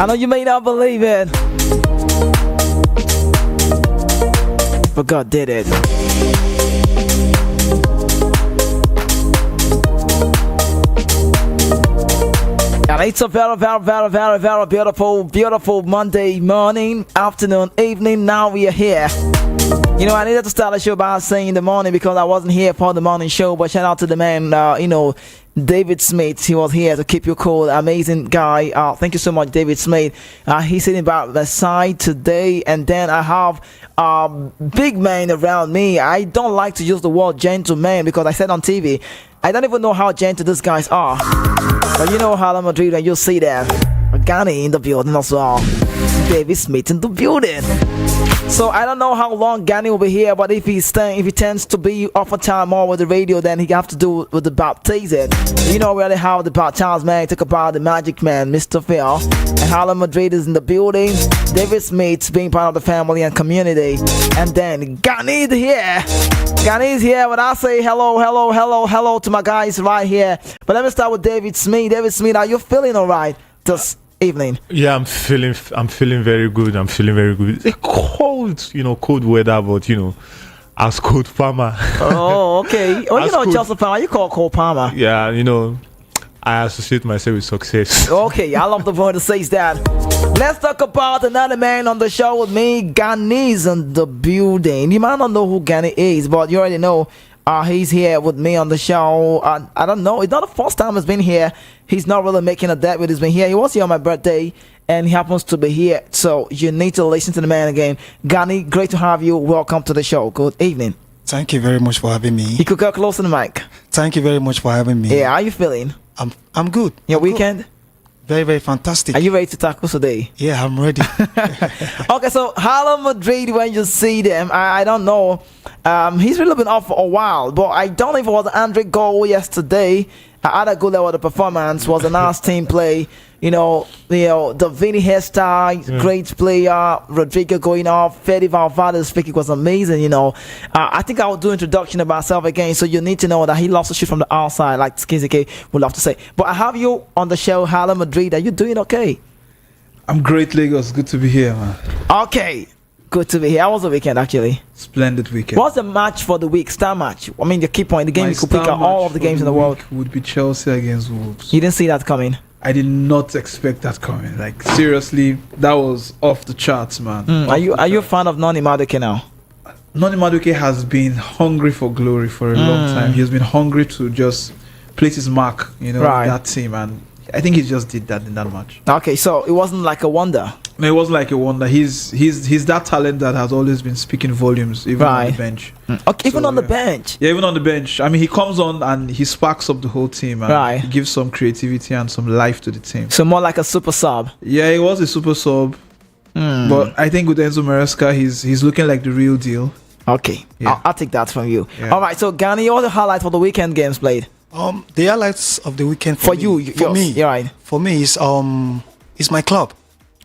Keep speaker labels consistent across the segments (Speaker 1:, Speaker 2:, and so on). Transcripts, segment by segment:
Speaker 1: know you may not believe it, but God did it. And it's a very, very, very, very, very beautiful, beautiful Monday morning, afternoon, evening. Now we are here. You know, I needed to start the show by saying the morning because I wasn't here for the morning show. But shout out to the man, David Smith. He was here to keep you cool. Amazing guy. Thank you so much, David Smith. He's sitting by the side today. And then I have big man around me. I don't like to use the word gentleman because I said on TV, I don't even know how gentle these guys are. But you know Harlem Madrid, and you'll see that. Ghani in the building as well. David Smith in the building. So I don't know how long Ghani will be here, but if he tends to be off a time more with the radio, then he have to do with the baptizing. You know really how the baptized man talk about the magic man, Mr. Phil. And Harlem Madrid is in the building. David Smith being part of the family and community. And then Ghani is here. Ghani is here, but I say hello to my guys right here. But let me start with David Smith. David Smith, are you feeling alright this evening?
Speaker 2: Yeah, I'm feeling very good. It's a cold weather, but as cold farmer.
Speaker 1: Oh, okay. Well, Joseph Palmer, you call Cole Palmer.
Speaker 2: Yeah, I associate myself with success.
Speaker 1: Okay, I love the boy that says that. Let's talk about another man on the show with me. Ghani's in the building. You might not know who Ghani is, but you already know. He's here with me on the show. I don't know. It's not the first time he's been here. He's not really making a debut. He's been here. He was here on my birthday, and he happens to be here. So you need to listen to the man again. Ghani, great to have you. Welcome to the show. Good evening.
Speaker 3: Thank you very much for having me.
Speaker 1: You could get close to the mic.
Speaker 3: Thank you very much for having me.
Speaker 1: Yeah, how are you feeling?
Speaker 3: I'm good.
Speaker 1: Your weekend?
Speaker 3: Good. Very, very fantastic.
Speaker 1: Are you ready to tackle today?
Speaker 3: Yeah, I'm ready.
Speaker 1: Okay, so Harlem Madrid, when you see them, I don't know. He's really been off for a while, but I don't know if it was Andre goal yesterday. Other good level of the performance was a nice team play. The Vinny hairstyle, great player. Rodrigo going off. Fede Valverde's speaking was amazing. I think I will do introduction about myself again, so you need to know that he loves to shoot from the outside, like Skizzy would love to say. But I have you on the show, Harlem Madrid. Are you doing okay?
Speaker 4: I'm great, Lagos. Good to be here, man.
Speaker 1: Okay. Good to be here. How was the weekend, actually?
Speaker 4: Splendid weekend.
Speaker 1: What's the match for the week? Star match. I mean, the key point. The game
Speaker 4: My
Speaker 1: you could pick
Speaker 4: star
Speaker 1: out all
Speaker 4: match
Speaker 1: of the
Speaker 4: for
Speaker 1: games in the world.
Speaker 4: Would be Chelsea against Wolves.
Speaker 1: You didn't see that coming.
Speaker 4: I did not expect that coming. Like seriously, that was off the charts, man.
Speaker 1: Are you a fan of Noni Madueke now?
Speaker 4: Noni Madueke has been hungry for glory for a long time. He has been hungry to just place his mark, right. In that team, and I think he just did that in that match.
Speaker 1: Okay, so it wasn't like a wonder.
Speaker 4: No, it wasn't like a wonder. He's that talent that has always been speaking volumes, even on the bench.
Speaker 1: Okay, even on the bench.
Speaker 4: Yeah, even on the bench. I mean, he comes on and he sparks up the whole team. And he gives some creativity and some life to the team.
Speaker 1: So more like a super sub.
Speaker 4: Yeah, he was a super sub. But I think with Enzo Maresca, he's looking like the real deal.
Speaker 1: Okay, yeah. I'll take that from you. Yeah. All right, so Ghani, what are the highlights for the weekend games played?
Speaker 3: The highlights of the weekend
Speaker 1: for
Speaker 3: me,
Speaker 1: yeah, right.
Speaker 3: For me is my club.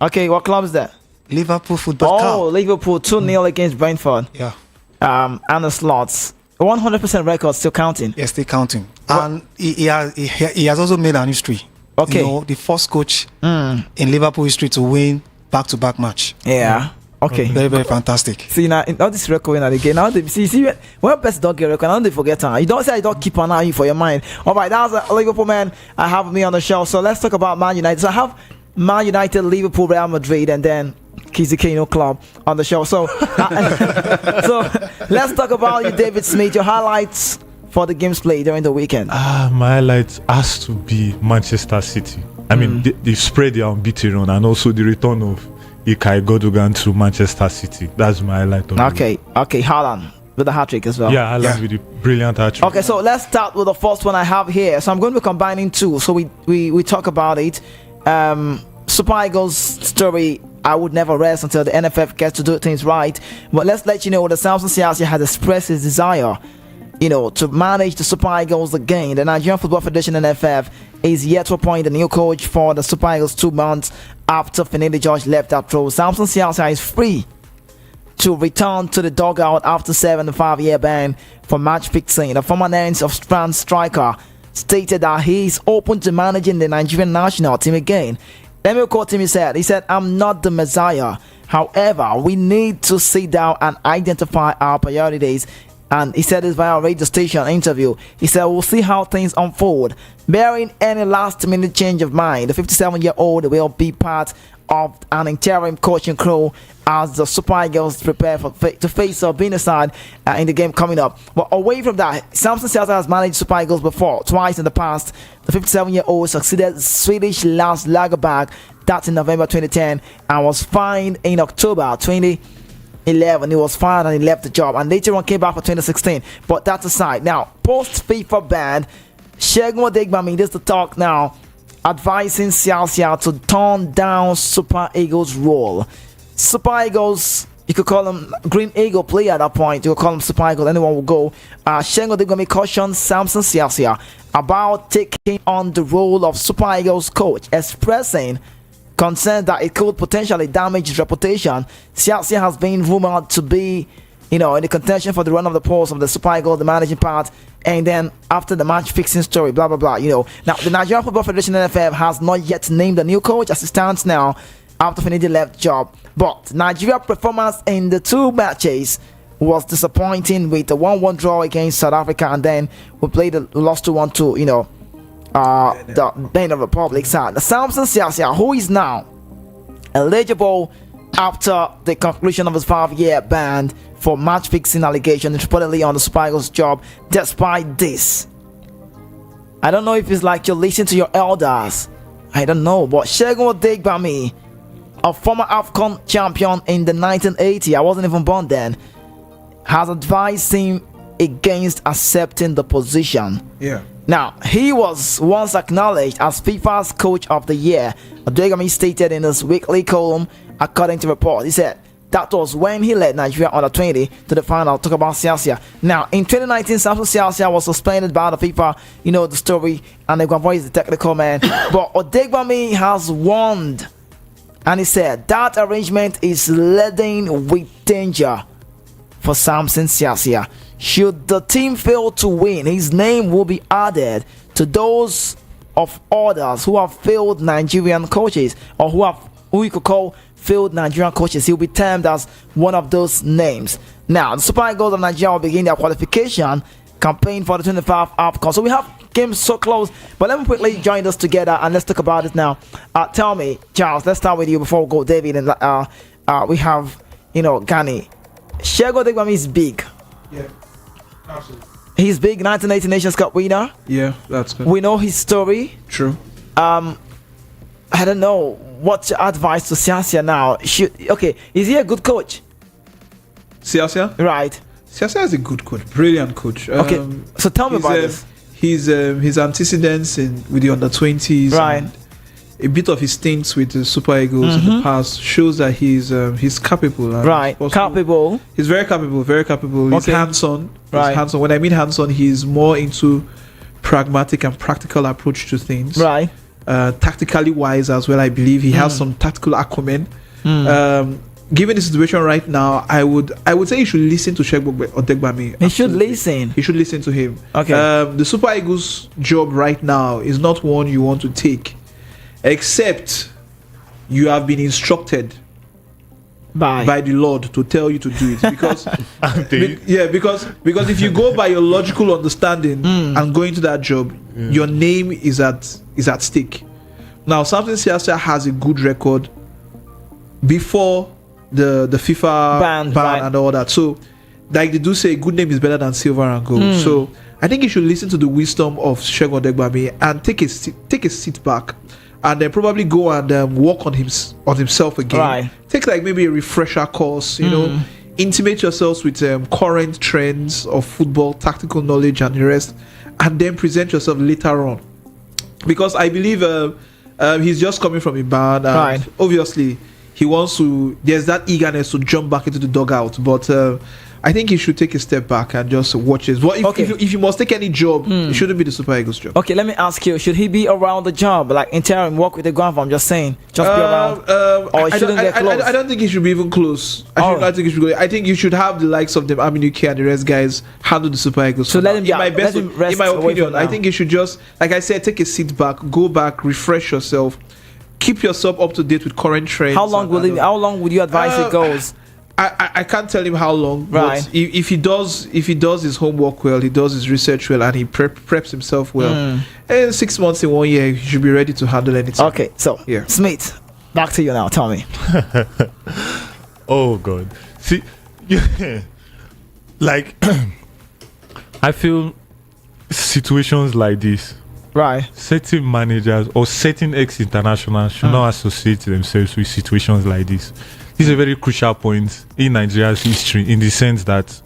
Speaker 1: Okay, what club is that?
Speaker 3: Liverpool Football Club.
Speaker 1: Oh, Liverpool 2-0 against Brentford.
Speaker 3: Yeah.
Speaker 1: And the slots. 100% record still counting.
Speaker 3: Yeah, still counting. And he has also made an history.
Speaker 1: Okay.
Speaker 3: The first coach in Liverpool history to win back-to-back match.
Speaker 1: Yeah. Okay.
Speaker 3: Very, very fantastic.
Speaker 1: See now, all this record again. Now they see when best dog get record, now they forget time. You don't say I don't keep an eye for your mind. All right, that was a Liverpool man. I have me on the show. So let's talk about Man United. So I have Man United, Liverpool, Real Madrid, and then Kizzy Kano Club on the show. So, so let's talk about you, David Smith. Your highlights for the games played during the weekend.
Speaker 2: My highlights has to be Manchester City. I mean, they spread their unbeaten run, and also the return of Ilkay Gundogan to Manchester City. That's my highlight.
Speaker 1: Okay, Haaland with the hat-trick as well.
Speaker 2: Yeah, Haaland with the brilliant hat-trick.
Speaker 1: Okay, so let's start with the first one I have here. So I'm going to be combining two. So we talk about it. Super Eagles story, I would never rest until the NFF gets to do things right. But let's let you know that Samson Siasia has expressed his desire, to manage the Super Eagles again. The Nigerian Football Federation NFF is yet to appoint a new coach for the Super Eagles 2 months after Finidi George left that role. Samson Siasia is free to return to the dugout after 7-5-year ban for match fixing. The former Nantes of France striker stated that he is open to managing the Nigerian national team again Let me quote him. He said, I'm not the Messiah. However, we need to sit down and identify our priorities. And he said this via a radio station interview. He said, we'll see how things unfold. Bearing any last-minute change of mind, the 57-year-old will be part of an interim coaching crew as the Super Eagles prepare to face Benin side in the game coming up. But away from that, Samson Siasia has managed Super Eagles before, twice in the past. The 57-year-old succeeded Swedish Lars Lagerberg, that's in November 2010, and was fined in October 2011. He was fired and he left the job, and later on came back for 2016. But that's aside. Now, post FIFA ban, Segun Odegbami, this is the talk now, advising Siasia to turn down Super Eagles' role. Super Eagles, you could call him Green Eagle player at that point. You could call him Super Eagle, anyone will go. Segun Odegbami cautioned Samson Siasia about taking on the role of Super Eagles coach, expressing concern that it could potentially damage his reputation. Siasia has been rumored to be, in the contention for the run of the post of the Super Eagles, the managing part, and then after the match fixing story, blah blah blah. Now the Nigerian Football Federation (NFF) has not yet named a new coach as it stands now after Finidi left job. But Nigeria's performance in the two matches was disappointing, with a 1-1 draw against South Africa, and then we lost 2-1 to the Benin Republic side. The Samson Siasia, who is now eligible after the conclusion of his 5-year ban for match fixing allegations, reportedly on the Super Eagles job. Despite this, I don't know if it's like you listen to your elders, I don't know, but Segun Odegbami, a former AFCON champion in the 1980s, I wasn't even born then, has advised him against accepting the position.
Speaker 4: Yeah.
Speaker 1: Now, he was once acknowledged as FIFA's Coach of the Year. Odegbami stated in his weekly column, according to report, he said that was when he led Nigeria under 20 to the final. Talk about Siasia. Now, in 2019, Samson Siasia was suspended by the FIFA. You know the story, and Odegbami is the technical man. But Odegbami has warned, and he said that arrangement is laden with danger for Samson Siasia. Should the team fail to win, his name will be added to those of others who have failed Nigerian coaches, or who you could call failed Nigerian coaches. He'll be termed as one of those names. Now, the Super Eagles of Nigeria will begin their qualification campaign for the 25 AFCON. So we have games so close, but let me quickly join us together and let's talk about it now. Tell me, Charles, let's start with you before we go, David, and we have, Gani. Segun Odegbami is big.
Speaker 4: Yeah, absolutely.
Speaker 1: He's big, 1980 Nations Cup winner.
Speaker 4: Yeah, that's good.
Speaker 1: We know his story.
Speaker 4: True.
Speaker 1: I don't know. What's your advice to Siasia now? Is he a good coach?
Speaker 4: Siasia?
Speaker 1: Right.
Speaker 4: Siasia is a good coach, brilliant coach.
Speaker 1: Okay, so tell me about this.
Speaker 4: His antecedents with the under-20s,
Speaker 1: right,
Speaker 4: and a bit of his stints with the Super Eagles in the past shows that he's capable. And
Speaker 1: right, capable.
Speaker 4: He's very capable, very capable. He's hands-on.
Speaker 1: Right.
Speaker 4: Hands-on. When I mean hands-on, he's more into pragmatic and practical approach to things.
Speaker 1: Right.
Speaker 4: Tactically wise as well. I believe he has some tactical acumen. Given the situation right now, I would say you should listen to Segun Odegbami.
Speaker 1: He should listen.
Speaker 4: He should listen to him.
Speaker 1: Okay.
Speaker 4: The Super Eagles job right now is not one you want to take, except you have been instructed by the Lord to tell you to do it. Because because if you go by your logical understanding and go into that job, your name is at stake. Now, Samson Siasia has a good record before the FIFA ban
Speaker 1: right,
Speaker 4: and all that. So, like they do say, a good name is better than silver and gold. So, I think you should listen to the wisdom of Segun Odegbami and take a seat back, and then probably go and work on himself again.
Speaker 1: Right.
Speaker 4: Take like maybe a refresher course. Intimate yourselves with current trends of football, tactical knowledge, and the rest, and then present yourself later on. Because I believe he's just coming from a ban, and
Speaker 1: right,
Speaker 4: obviously he wants to. There's that eagerness to jump back into the dugout, but I think he should take a step back and just watch it. But if you must take any job, it shouldn't be the Super Eagles job. Okay,
Speaker 1: let me ask you: should he be around the job, like interim, work with the ground? I'm just saying, just be around, or he shouldn't get close?
Speaker 4: I don't think he should be even close. I think you should have the likes of the Aminuki and the rest guys handle the Super Eagles.
Speaker 1: So let him.
Speaker 4: In my opinion, I think you should just, like I said, take a seat back, go back, refresh yourself. keep yourself up to date with current trends.
Speaker 1: How long would you advise it goes?
Speaker 4: I can't tell him how long,
Speaker 1: Right.
Speaker 4: but if he does his homework well, he does his research well, and he preps himself well, and 6 months in 1 year, he should be ready to handle anything.
Speaker 1: Okay, so
Speaker 4: Yeah.
Speaker 1: Smith, back to you now. Tell me.
Speaker 2: Oh God. See, like I feel situations like this,
Speaker 1: Right.
Speaker 2: certain managers or certain ex-internationals should not associate themselves with situations like this. This is a very crucial point in Nigeria's history, in the sense that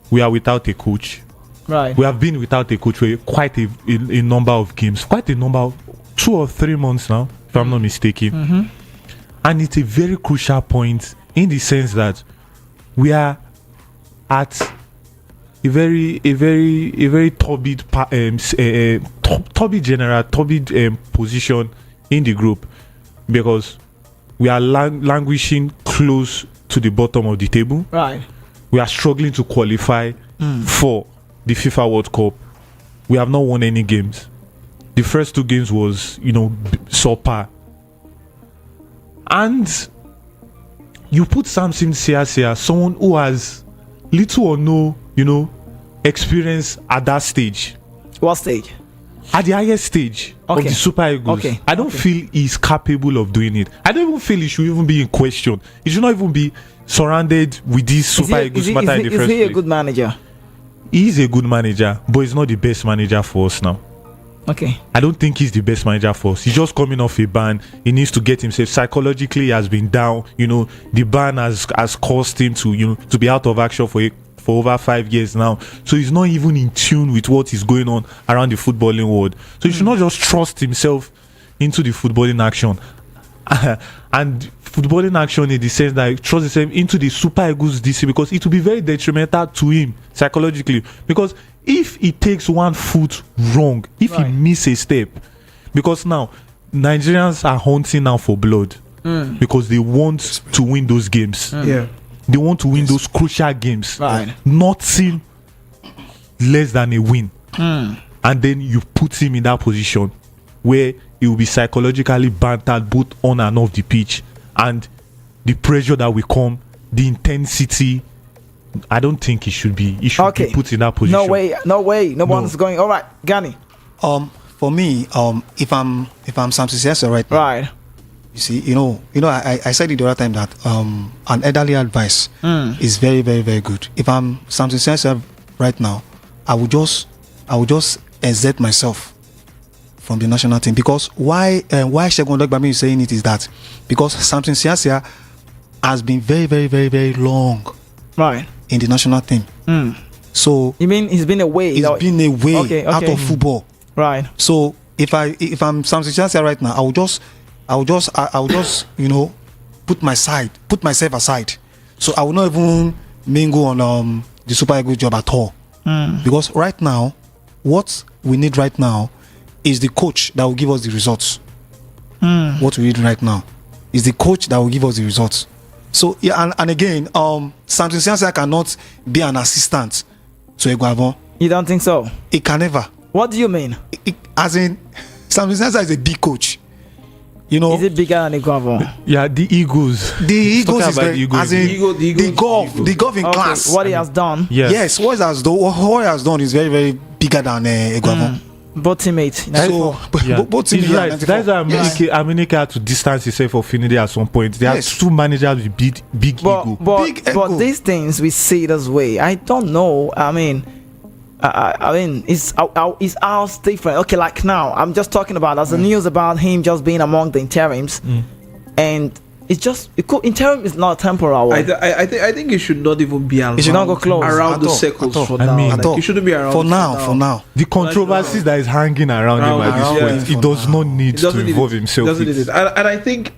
Speaker 2: we are without a coach.
Speaker 1: Right.
Speaker 2: We have been without a coach for quite a number of games, quite a number of 2 or 3 months now, if I'm not mistaken. And it's a very crucial point in the sense that we are at a very turbid position in the group, because we are languishing close to the bottom of the table.
Speaker 1: Right.
Speaker 2: We are struggling to qualify for the FIFA World Cup. We have not won any games. The first 2 games was, subpar. And you put Samson Siasia, someone who has little or no, experience at that stage.
Speaker 1: What stage?
Speaker 2: At the highest stage of
Speaker 1: Okay.
Speaker 2: the Super Eagles.
Speaker 1: Okay.
Speaker 2: I don't feel he's capable of doing it. I don't even feel he should even be in question. He should not even be surrounded with this Super Eagles matter in the first
Speaker 1: Is he a
Speaker 2: place.
Speaker 1: good manager?
Speaker 2: He is a good manager, but he's not the best manager for us now.
Speaker 1: Okay.
Speaker 2: I don't think he's the best manager for us. He's just coming off a ban. He needs to get himself psychologically. He has been down. The ban has caused him to be out of action for over 5 years now. So he's not even in tune with what is going on around the footballing world. So he should not just trust himself into the footballing action. And footballing action in the sense that he trusts himself into the Super Eagles DC, because it will be very detrimental to him psychologically. Because if he takes 1 foot wrong, if he misses a step, because now Nigerians are hunting now for blood, because they want to win those games.
Speaker 4: Yeah.
Speaker 2: They want to win those crucial games.
Speaker 1: Right.
Speaker 2: Nothing less than a win. And then you put him in that position where he will be psychologically bantered both on and off the pitch, and the pressure that will come, the intensity. I don't think he should be put in that position.
Speaker 1: No way. No one's going. All right, Gani.
Speaker 3: For me, if I'm Samson Siasia right now,
Speaker 1: Right.
Speaker 3: you see, I said it the other time that an elderly advice is very, very, very good. If I'm Samson Siasia right now, I would just exert myself from the national team, because why Segun Odegbami is saying it is that because Samson Siasia has been very, very, very, very long
Speaker 1: Right.
Speaker 3: in the national team. So
Speaker 1: You mean he's been away?
Speaker 3: he's been away
Speaker 1: Okay,
Speaker 3: out
Speaker 1: okay.
Speaker 3: of football.
Speaker 1: Right.
Speaker 3: So if I'm Samson Siasia right now, I will just put myself aside. So I will not even mingle on the Super Eagles job at all. Because right now, what we need right now is the coach that will give us the results. What we need right now is the coach that will give us the results. So yeah, and again, Samson Siasia cannot be an assistant to Eguavon.
Speaker 1: You don't think so?
Speaker 3: He can never.
Speaker 1: What do you mean?
Speaker 3: As in, Samson Siasia is a big coach.
Speaker 1: Is it bigger than Eguavon?
Speaker 2: Yeah, the Eagles.
Speaker 3: The Eagles
Speaker 2: Talking
Speaker 3: is
Speaker 2: about
Speaker 3: very,
Speaker 2: the Eagles.
Speaker 3: as in the golf in class.
Speaker 1: What he has done.
Speaker 3: Yes, what he has done is very, very bigger than Eguavon.
Speaker 1: Both teammates.
Speaker 3: So, both
Speaker 2: He's
Speaker 3: teams are
Speaker 2: right.
Speaker 3: 94.
Speaker 2: That's why Aminike had to distance himself from Finidi at some point. There are 2 managers with big ego.
Speaker 3: Big ego.
Speaker 1: But these things we see this way. I don't know. I mean, is ours different? Okay, like now, I'm just talking about as the news about him just being among the interims, and it's just interim is not temporal.
Speaker 4: I think it should not even be around.
Speaker 1: It should not go close.
Speaker 4: around
Speaker 3: At
Speaker 4: the
Speaker 3: all,
Speaker 4: circles
Speaker 3: at all.
Speaker 4: for
Speaker 2: I
Speaker 4: now.
Speaker 2: mean,
Speaker 4: Like, it shouldn't be around
Speaker 3: For now.
Speaker 2: The controversies that is hanging around him at this
Speaker 4: Yeah.
Speaker 2: point, he does not need
Speaker 4: It
Speaker 2: to
Speaker 4: doesn't need
Speaker 2: involve
Speaker 4: it.
Speaker 2: himself.
Speaker 4: Doesn't need it. And I think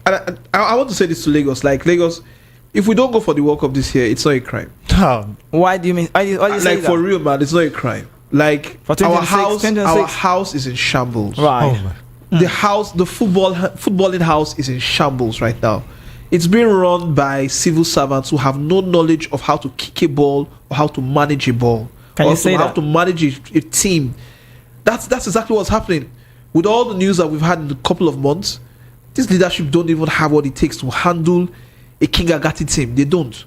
Speaker 4: I want to say this to Lagos. Like Lagos, if we don't go for the World Cup this year, it's not a crime.
Speaker 1: Why do you mean? Why do you say
Speaker 4: Like
Speaker 1: that?
Speaker 4: for real, man, it's not a crime. Like
Speaker 1: For
Speaker 4: our
Speaker 1: 2026,
Speaker 4: house is in shambles.
Speaker 1: Right.
Speaker 4: The footballing house is in shambles right now. It's being run by civil servants who have no knowledge of how to kick a ball or how to manage a ball.
Speaker 1: Can
Speaker 4: or
Speaker 1: you say
Speaker 4: how
Speaker 1: that?
Speaker 4: to manage a team. That's exactly what's happening. With all the news that we've had in a couple of months, this leadership don't even have what it takes to handle a kindergarten team. They don't.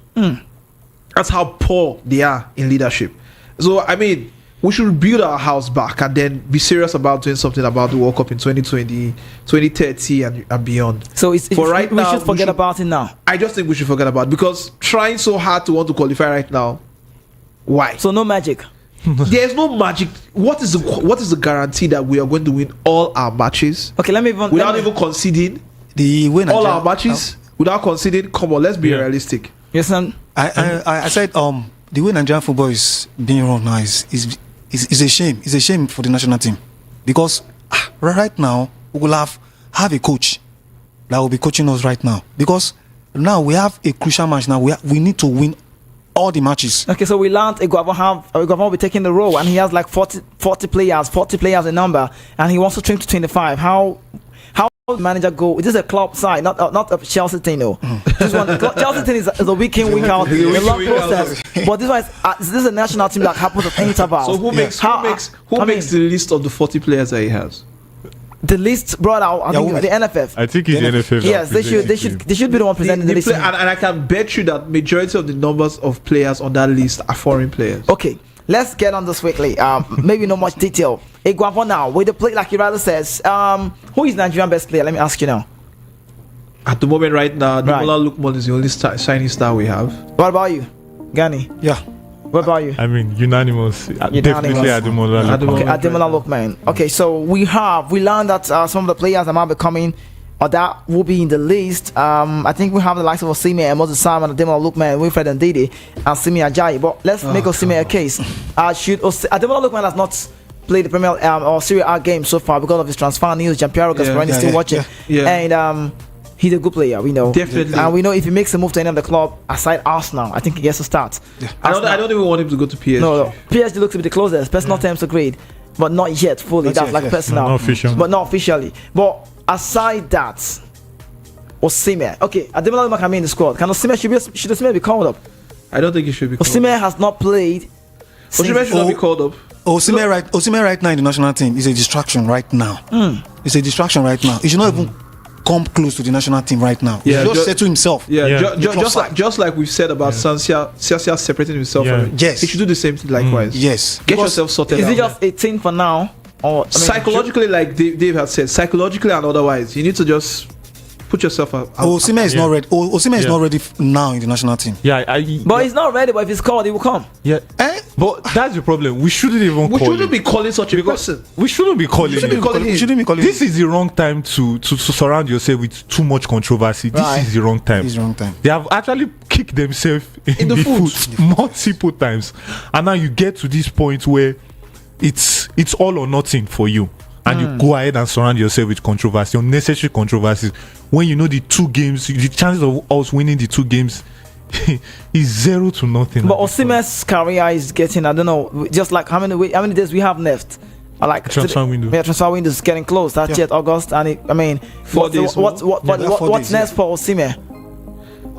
Speaker 4: That's how poor they are in leadership. So I mean, we should build our house back and then be serious about doing something about the World Cup in 2020, 2030 and beyond.
Speaker 1: So we should forget about it now.
Speaker 4: I just think we should forget about it, because trying so hard to want to qualify right now, why?
Speaker 1: So no magic.
Speaker 4: There's no magic. What is the guarantee that we are going to win all our matches?
Speaker 1: Okay,
Speaker 4: without even conceding
Speaker 3: The win
Speaker 4: all our matches without conceding. Come on, let's be realistic.
Speaker 1: Yes, sir.
Speaker 3: I said the way Nigerian football is being run now is a shame. It's a shame for the national team, because right now we will have a coach that will be coaching us right now, because now we have a crucial match. Now we need to win all the matches.
Speaker 1: Okay, so we learned Odegbami will be taking the role, and he has like 40 players in number, and he wants to trim to 25. How the manager go? This is a club side, not a Chelsea thing. No, this one Chelsea thing is a week in, week out, a long process. But this one this is a national team that happens at intervals.
Speaker 4: So who makes the list of the 40 players that he has?
Speaker 1: The list brought out, I think, the NFF.
Speaker 2: I think it's the NFF.
Speaker 1: Yes, they should be the one presenting the list.
Speaker 4: And I can bet you that majority of the numbers of players on that list are foreign players.
Speaker 1: Okay, let's get on this quickly. Maybe not much detail. Odegbami now, with the play, like your rather says, who is Nigerian best player? Let me ask you now.
Speaker 4: At the moment, right now, Ademola Lookman is the only shining star we have.
Speaker 1: What about you, Gani?
Speaker 3: Yeah.
Speaker 1: What about you?
Speaker 2: I mean, unanimous. Definitely Ademola Lookman.
Speaker 1: Okay, Ademola Lookman. Okay, so we learned that some of the players that might be coming, or that will be in the list. I think we have the likes of Osimhen, Moses Simon, Ademola Lookman, Wilfred Ndidi, and Simi Ajayi. But let's make Osimhen a case. Ademola Lookman has not played the Premier or Serie A game so far because of his transfer news. Gianpiero Gasperini still watching, and he's a good player, we know.
Speaker 4: Definitely.
Speaker 1: And we know if he makes a move to any of the club aside Arsenal, I think he gets to start.
Speaker 4: Yeah. I don't even want him to go to PSG.
Speaker 1: No. PSG looks to be the closest. Personal terms agreed, but not yet fully. That's like personal.
Speaker 2: Not official.
Speaker 1: But not officially. But aside that, Osimhen. Okay, Ademola Lookman can be in the squad. Should Osimhen be called up?
Speaker 4: I don't think he should be called up.
Speaker 1: Osimhen has not played.
Speaker 4: Osimhen should not be called up.
Speaker 3: Osimhen right now in the national team is a distraction right now. It's a distraction right now. He should not even come close to the national team right now.
Speaker 4: Yeah,
Speaker 3: just say to himself.
Speaker 4: Just like we've said about Siasia separating himself from it.
Speaker 3: Yes.
Speaker 4: He should do the same thing likewise.
Speaker 3: Yes.
Speaker 4: Get yourself sorted out.
Speaker 1: Is it just 18 for now? Or
Speaker 4: psychologically, like Dave had said, psychologically and otherwise, you need to just put yourself out.
Speaker 3: Osimhen is not ready. Osimhen is not ready now in the national team.
Speaker 1: But he's not ready. But if he's called, he will come.
Speaker 2: Yeah. But that's the problem. We shouldn't even
Speaker 4: we shouldn't be calling such a person.
Speaker 2: We shouldn't be calling him. This is the wrong time to surround yourself with too much controversy. This is the wrong time.
Speaker 3: It's the wrong time.
Speaker 2: They have actually kicked themselves in the foot multiple times, and now you get to this point where it's all or nothing for you, and you go ahead and surround yourself with controversy, unnecessary controversies, when you know the chances of us winning the two games is 0-0.
Speaker 1: But Osimhen's career is getting, I don't know, just like how many days we have left. Like
Speaker 2: transfer window.
Speaker 1: Yeah, transfer window is getting close. That's yet August, and
Speaker 4: 4 days.
Speaker 1: What's next for Osimhen?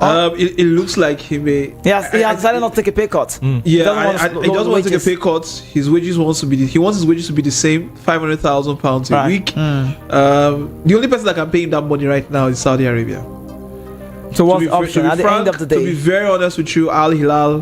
Speaker 4: It looks like he may.
Speaker 1: He has decided not to take a pay cut.
Speaker 4: He doesn't want to take a pay cut. His wages he wants his wages to be the same, £500,000 a week. The only person that can pay him that money right now is Saudi Arabia.
Speaker 1: So what's the option at the end of the day?
Speaker 4: To be very honest with you, Al Hilal.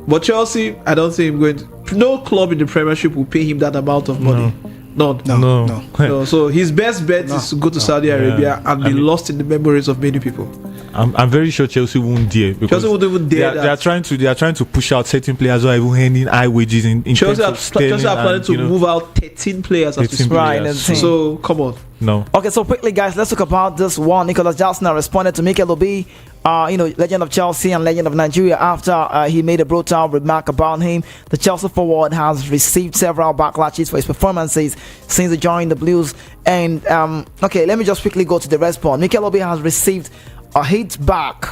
Speaker 4: But Chelsea, I don't think I'm going to. No club in the Premiership will pay him that amount of money. No. So his best bet is to go to Saudi Arabia and be lost in the memories of many people.
Speaker 2: I'm very sure Chelsea won't dare, because
Speaker 4: Chelsea won't even dare.
Speaker 2: They are trying to push out certain players who are even earning high wages in
Speaker 4: Chelsea
Speaker 2: terms of
Speaker 4: Chelsea are planning to move out 13 players.
Speaker 2: 13 players.
Speaker 4: So come on.
Speaker 2: No.
Speaker 1: Okay, so quickly, guys, let's talk about this one. Nicolas Jackson responded to Mikel Obi, legend of Chelsea and legend of Nigeria, after he made a brutal remark about him. The Chelsea forward has received several backlashes for his performances since he joined the Blues. And let me just quickly go to the response. Mikel Obi has received a hit back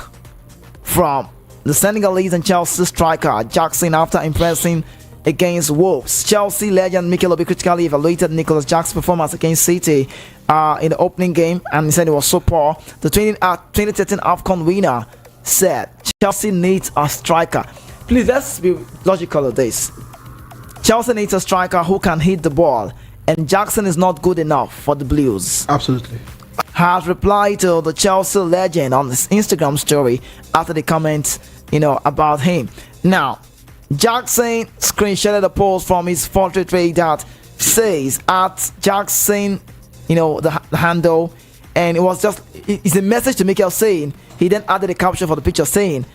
Speaker 1: from the Senegalese and Chelsea striker Jackson after impressing against Wolves. Chelsea legend Mikel Obi critically evaluated Nicolas Jackson's performance against City in the opening game, and he said it was so poor. The 2013 AFCON winner said Chelsea needs a striker. Please, let's be logical of this. Chelsea needs a striker who can hit the ball, and Jackson is not good enough for the Blues.
Speaker 4: Absolutely.
Speaker 1: has replied to the Chelsea legend on his Instagram story after the comments, about him. Now, Jackson screenshotted a post from his portrait that says at Jackson, the handle, and it's a message to Mikel saying, he then added a caption for the picture saying,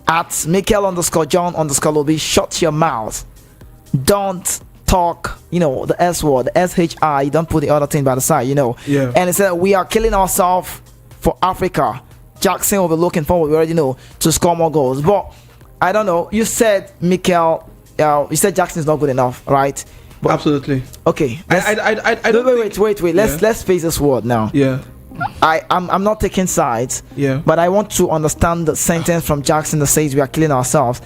Speaker 1: at Mikel_John_Lobi, shut your mouth. Don't talk, the S word, the SHI, don't put the other thing by the side,
Speaker 4: Yeah.
Speaker 1: And it said, we are killing ourselves for Africa. Jackson will be looking forward, we already know, to score more goals. But I don't know, you said Mikel, you said Jackson is not good enough, right? But,
Speaker 4: Absolutely.
Speaker 1: Okay.
Speaker 4: I don't
Speaker 1: wait. Let's face this word now.
Speaker 4: Yeah.
Speaker 1: I'm not taking sides.
Speaker 4: Yeah.
Speaker 1: But I want to understand the sentence from Jackson that says we are killing ourselves.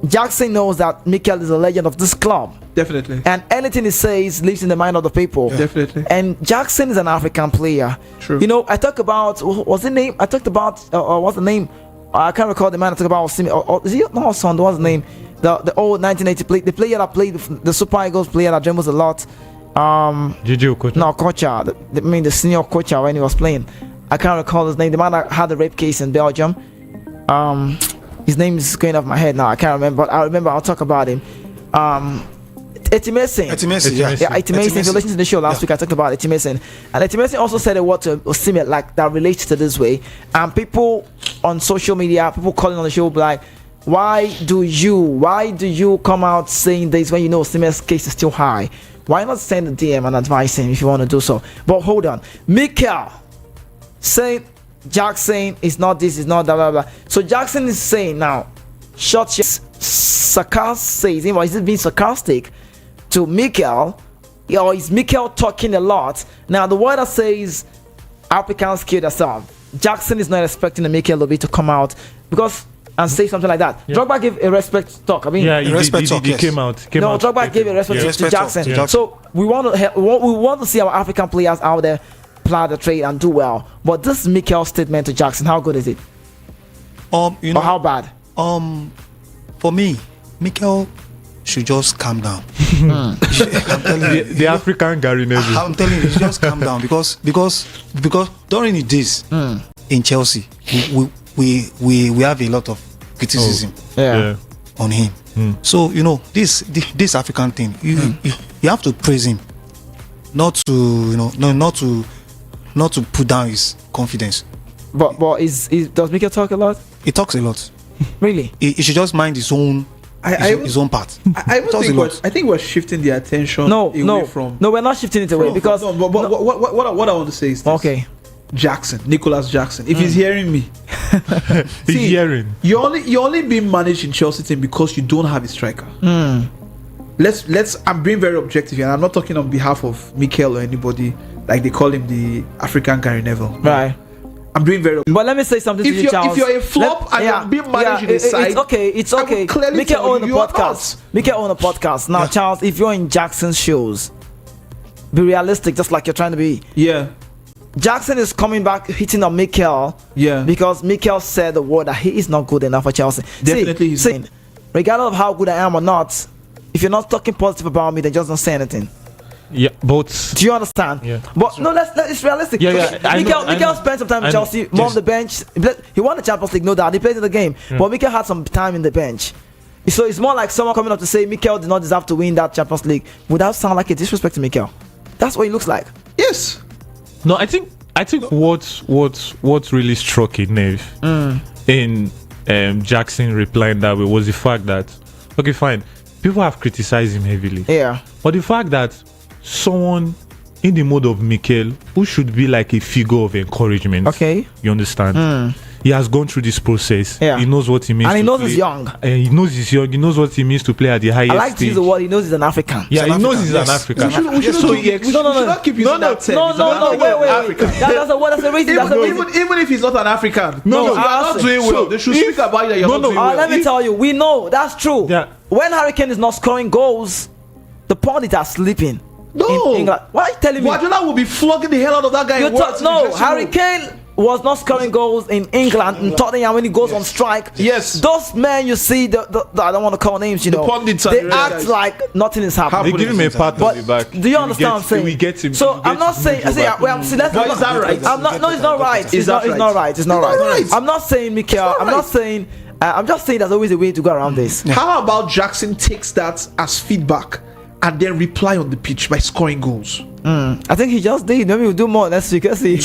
Speaker 1: Jackson knows that Mikel is a legend of this club.
Speaker 4: Definitely.
Speaker 1: And anything he says lives in the mind of the people.
Speaker 4: Yeah. Definitely.
Speaker 1: And Jackson is an African player.
Speaker 4: True.
Speaker 1: I talk about what's the name? I talked about what's the name? I can't recall the man I talked about. Is he not son? What's the name? The old 1980 play, the player that played the Super Eagles player that dribbles a lot.
Speaker 2: Gigi Okocha.
Speaker 1: No, Kocha. The senior Kocha when he was playing. I can't recall his name. The man that had the rape case in Belgium. His name is going off my head now. I can't remember. But I remember. I'll talk about him. Etimesi.
Speaker 3: Yeah.
Speaker 1: Yeah, Etimesi. If you listen to the show last week, I talked about Etimesi. And Etimesi also said a word to Osimhen like that relates to this way. And people on social media, people calling on the show, be like, why do you come out saying this when you know Osimhen's case is still high? Why not send a DM and advise him if you want to do so? But hold on, Mikel saying Jackson is not this, is not blah blah blah. So Jackson is saying now, shut your sarcastic. Is it being sarcastic to Mikel, or is Mikel talking a lot? Now the word that says Africans kill themselves. Jackson is not expecting the Mikel Lobi to come out and say something like that.
Speaker 2: Yeah.
Speaker 1: Drogba gave a respect talk. I mean,
Speaker 2: he came out.
Speaker 1: Drogba gave a respect to Jackson.
Speaker 3: Yeah.
Speaker 1: So we want to see our African players out there ply the trade and do well. But this Mikel statement to Jackson, how good is it? Or how bad?
Speaker 3: For me, Mikel should just calm down.
Speaker 2: I'm telling you, the African Gary Neville.
Speaker 3: I'm telling you, just calm down because during the days in Chelsea, we have a lot of criticism on him. So this African thing, you have to praise him, not to put down his confidence.
Speaker 1: But does Mikel talk a lot?
Speaker 3: He talks a lot.
Speaker 1: Really?
Speaker 3: He should just mind his own part.
Speaker 4: I think we're shifting the attention away from.
Speaker 1: No, we're not shifting it away because.
Speaker 4: What I want to say is this.
Speaker 1: Okay.
Speaker 4: Nicholas Jackson. If he's hearing me,
Speaker 2: he's hearing.
Speaker 4: You only being managed in Chelsea team because you don't have a striker. I'm being very objective here, and I'm not talking on behalf of Mikel or anybody like they call him the African Gary Neville.
Speaker 1: Right.
Speaker 4: I'm doing very.
Speaker 1: But let me say something to you, Charles.
Speaker 4: If you're a flop and you're being managed in a side,
Speaker 1: it's okay. Mikel own the podcast. Mikel own the podcast. Now, Charles, if you're in Jackson's shoes, be realistic, just like you're trying to be.
Speaker 4: Yeah.
Speaker 1: Jackson is coming back, hitting on Mikel.
Speaker 4: Yeah.
Speaker 1: Because Mikel said the word that he is not good enough for Chelsea.
Speaker 4: Definitely.
Speaker 1: Regardless of how good I am or not, if you're not talking positive about me, then just don't say anything.
Speaker 2: Yeah, but
Speaker 1: do you understand?
Speaker 2: Yeah.
Speaker 1: But no, it's realistic.
Speaker 2: Yeah.
Speaker 1: Mikel spent some time in Chelsea, more on the bench. He won the Champions League, no doubt. He played in the game, but Mikel had some time in the bench. So it's more like someone coming up to say Mikel did not deserve to win that Champions League. Would that sound like a disrespect to Mikel? That's what he looks like.
Speaker 4: Yes.
Speaker 2: No, I think what really struck a nerve in Jackson replying that way was the fact that, okay, fine, people have criticized him heavily.
Speaker 1: Yeah.
Speaker 2: But the fact that someone in the mode of Mikel, who should be like a figure of encouragement,
Speaker 1: okay,
Speaker 2: you understand? He has gone through this process.
Speaker 1: Yeah.
Speaker 2: He knows what he means.
Speaker 1: And he knows
Speaker 2: play.
Speaker 1: he's young.
Speaker 2: He knows he's young. He knows what he means to play at the highest
Speaker 1: I like to use the word. He knows he's an African.
Speaker 2: Yeah, he knows he's an African.
Speaker 4: We should not keep using that term.
Speaker 1: No, wait. That's a reason.
Speaker 4: Even if he's not an African,
Speaker 1: no,
Speaker 4: you are not doing well. They should speak about that. You're not doing well.
Speaker 1: Let me tell you, we know that's true.
Speaker 2: Yeah.
Speaker 1: When Hurricane is not scoring goals, the pundits are sleeping.
Speaker 4: No.
Speaker 1: In England. Why are you telling me?
Speaker 4: Guardiola will be flogging the hell out of that guy.
Speaker 1: No, Hurricane was not scoring goals in England and Tottenham when he goes on strike.
Speaker 4: Yes.
Speaker 1: Those men you see, I don't want to call names,
Speaker 4: The pundits and
Speaker 1: they
Speaker 4: the rest
Speaker 1: act
Speaker 4: guys.
Speaker 1: like nothing is happening.
Speaker 2: They give him a pat on the back.
Speaker 1: Do you understand what I'm saying?
Speaker 2: We get him.
Speaker 1: So I'm not saying. I say, well, see, let's
Speaker 4: But
Speaker 1: not,
Speaker 4: is that right?
Speaker 1: I'm not. No, it's not right.
Speaker 4: Is that
Speaker 1: It's not right. It's not
Speaker 4: It's not
Speaker 1: right.
Speaker 4: right.
Speaker 1: I'm not saying, Mikel. I'm not saying. I'm just saying there's always a way to go around this.
Speaker 4: How about Jackson takes that as feedback and then reply on the pitch by scoring goals?
Speaker 1: I think he just did. Maybe we'll do more next week. Let's see.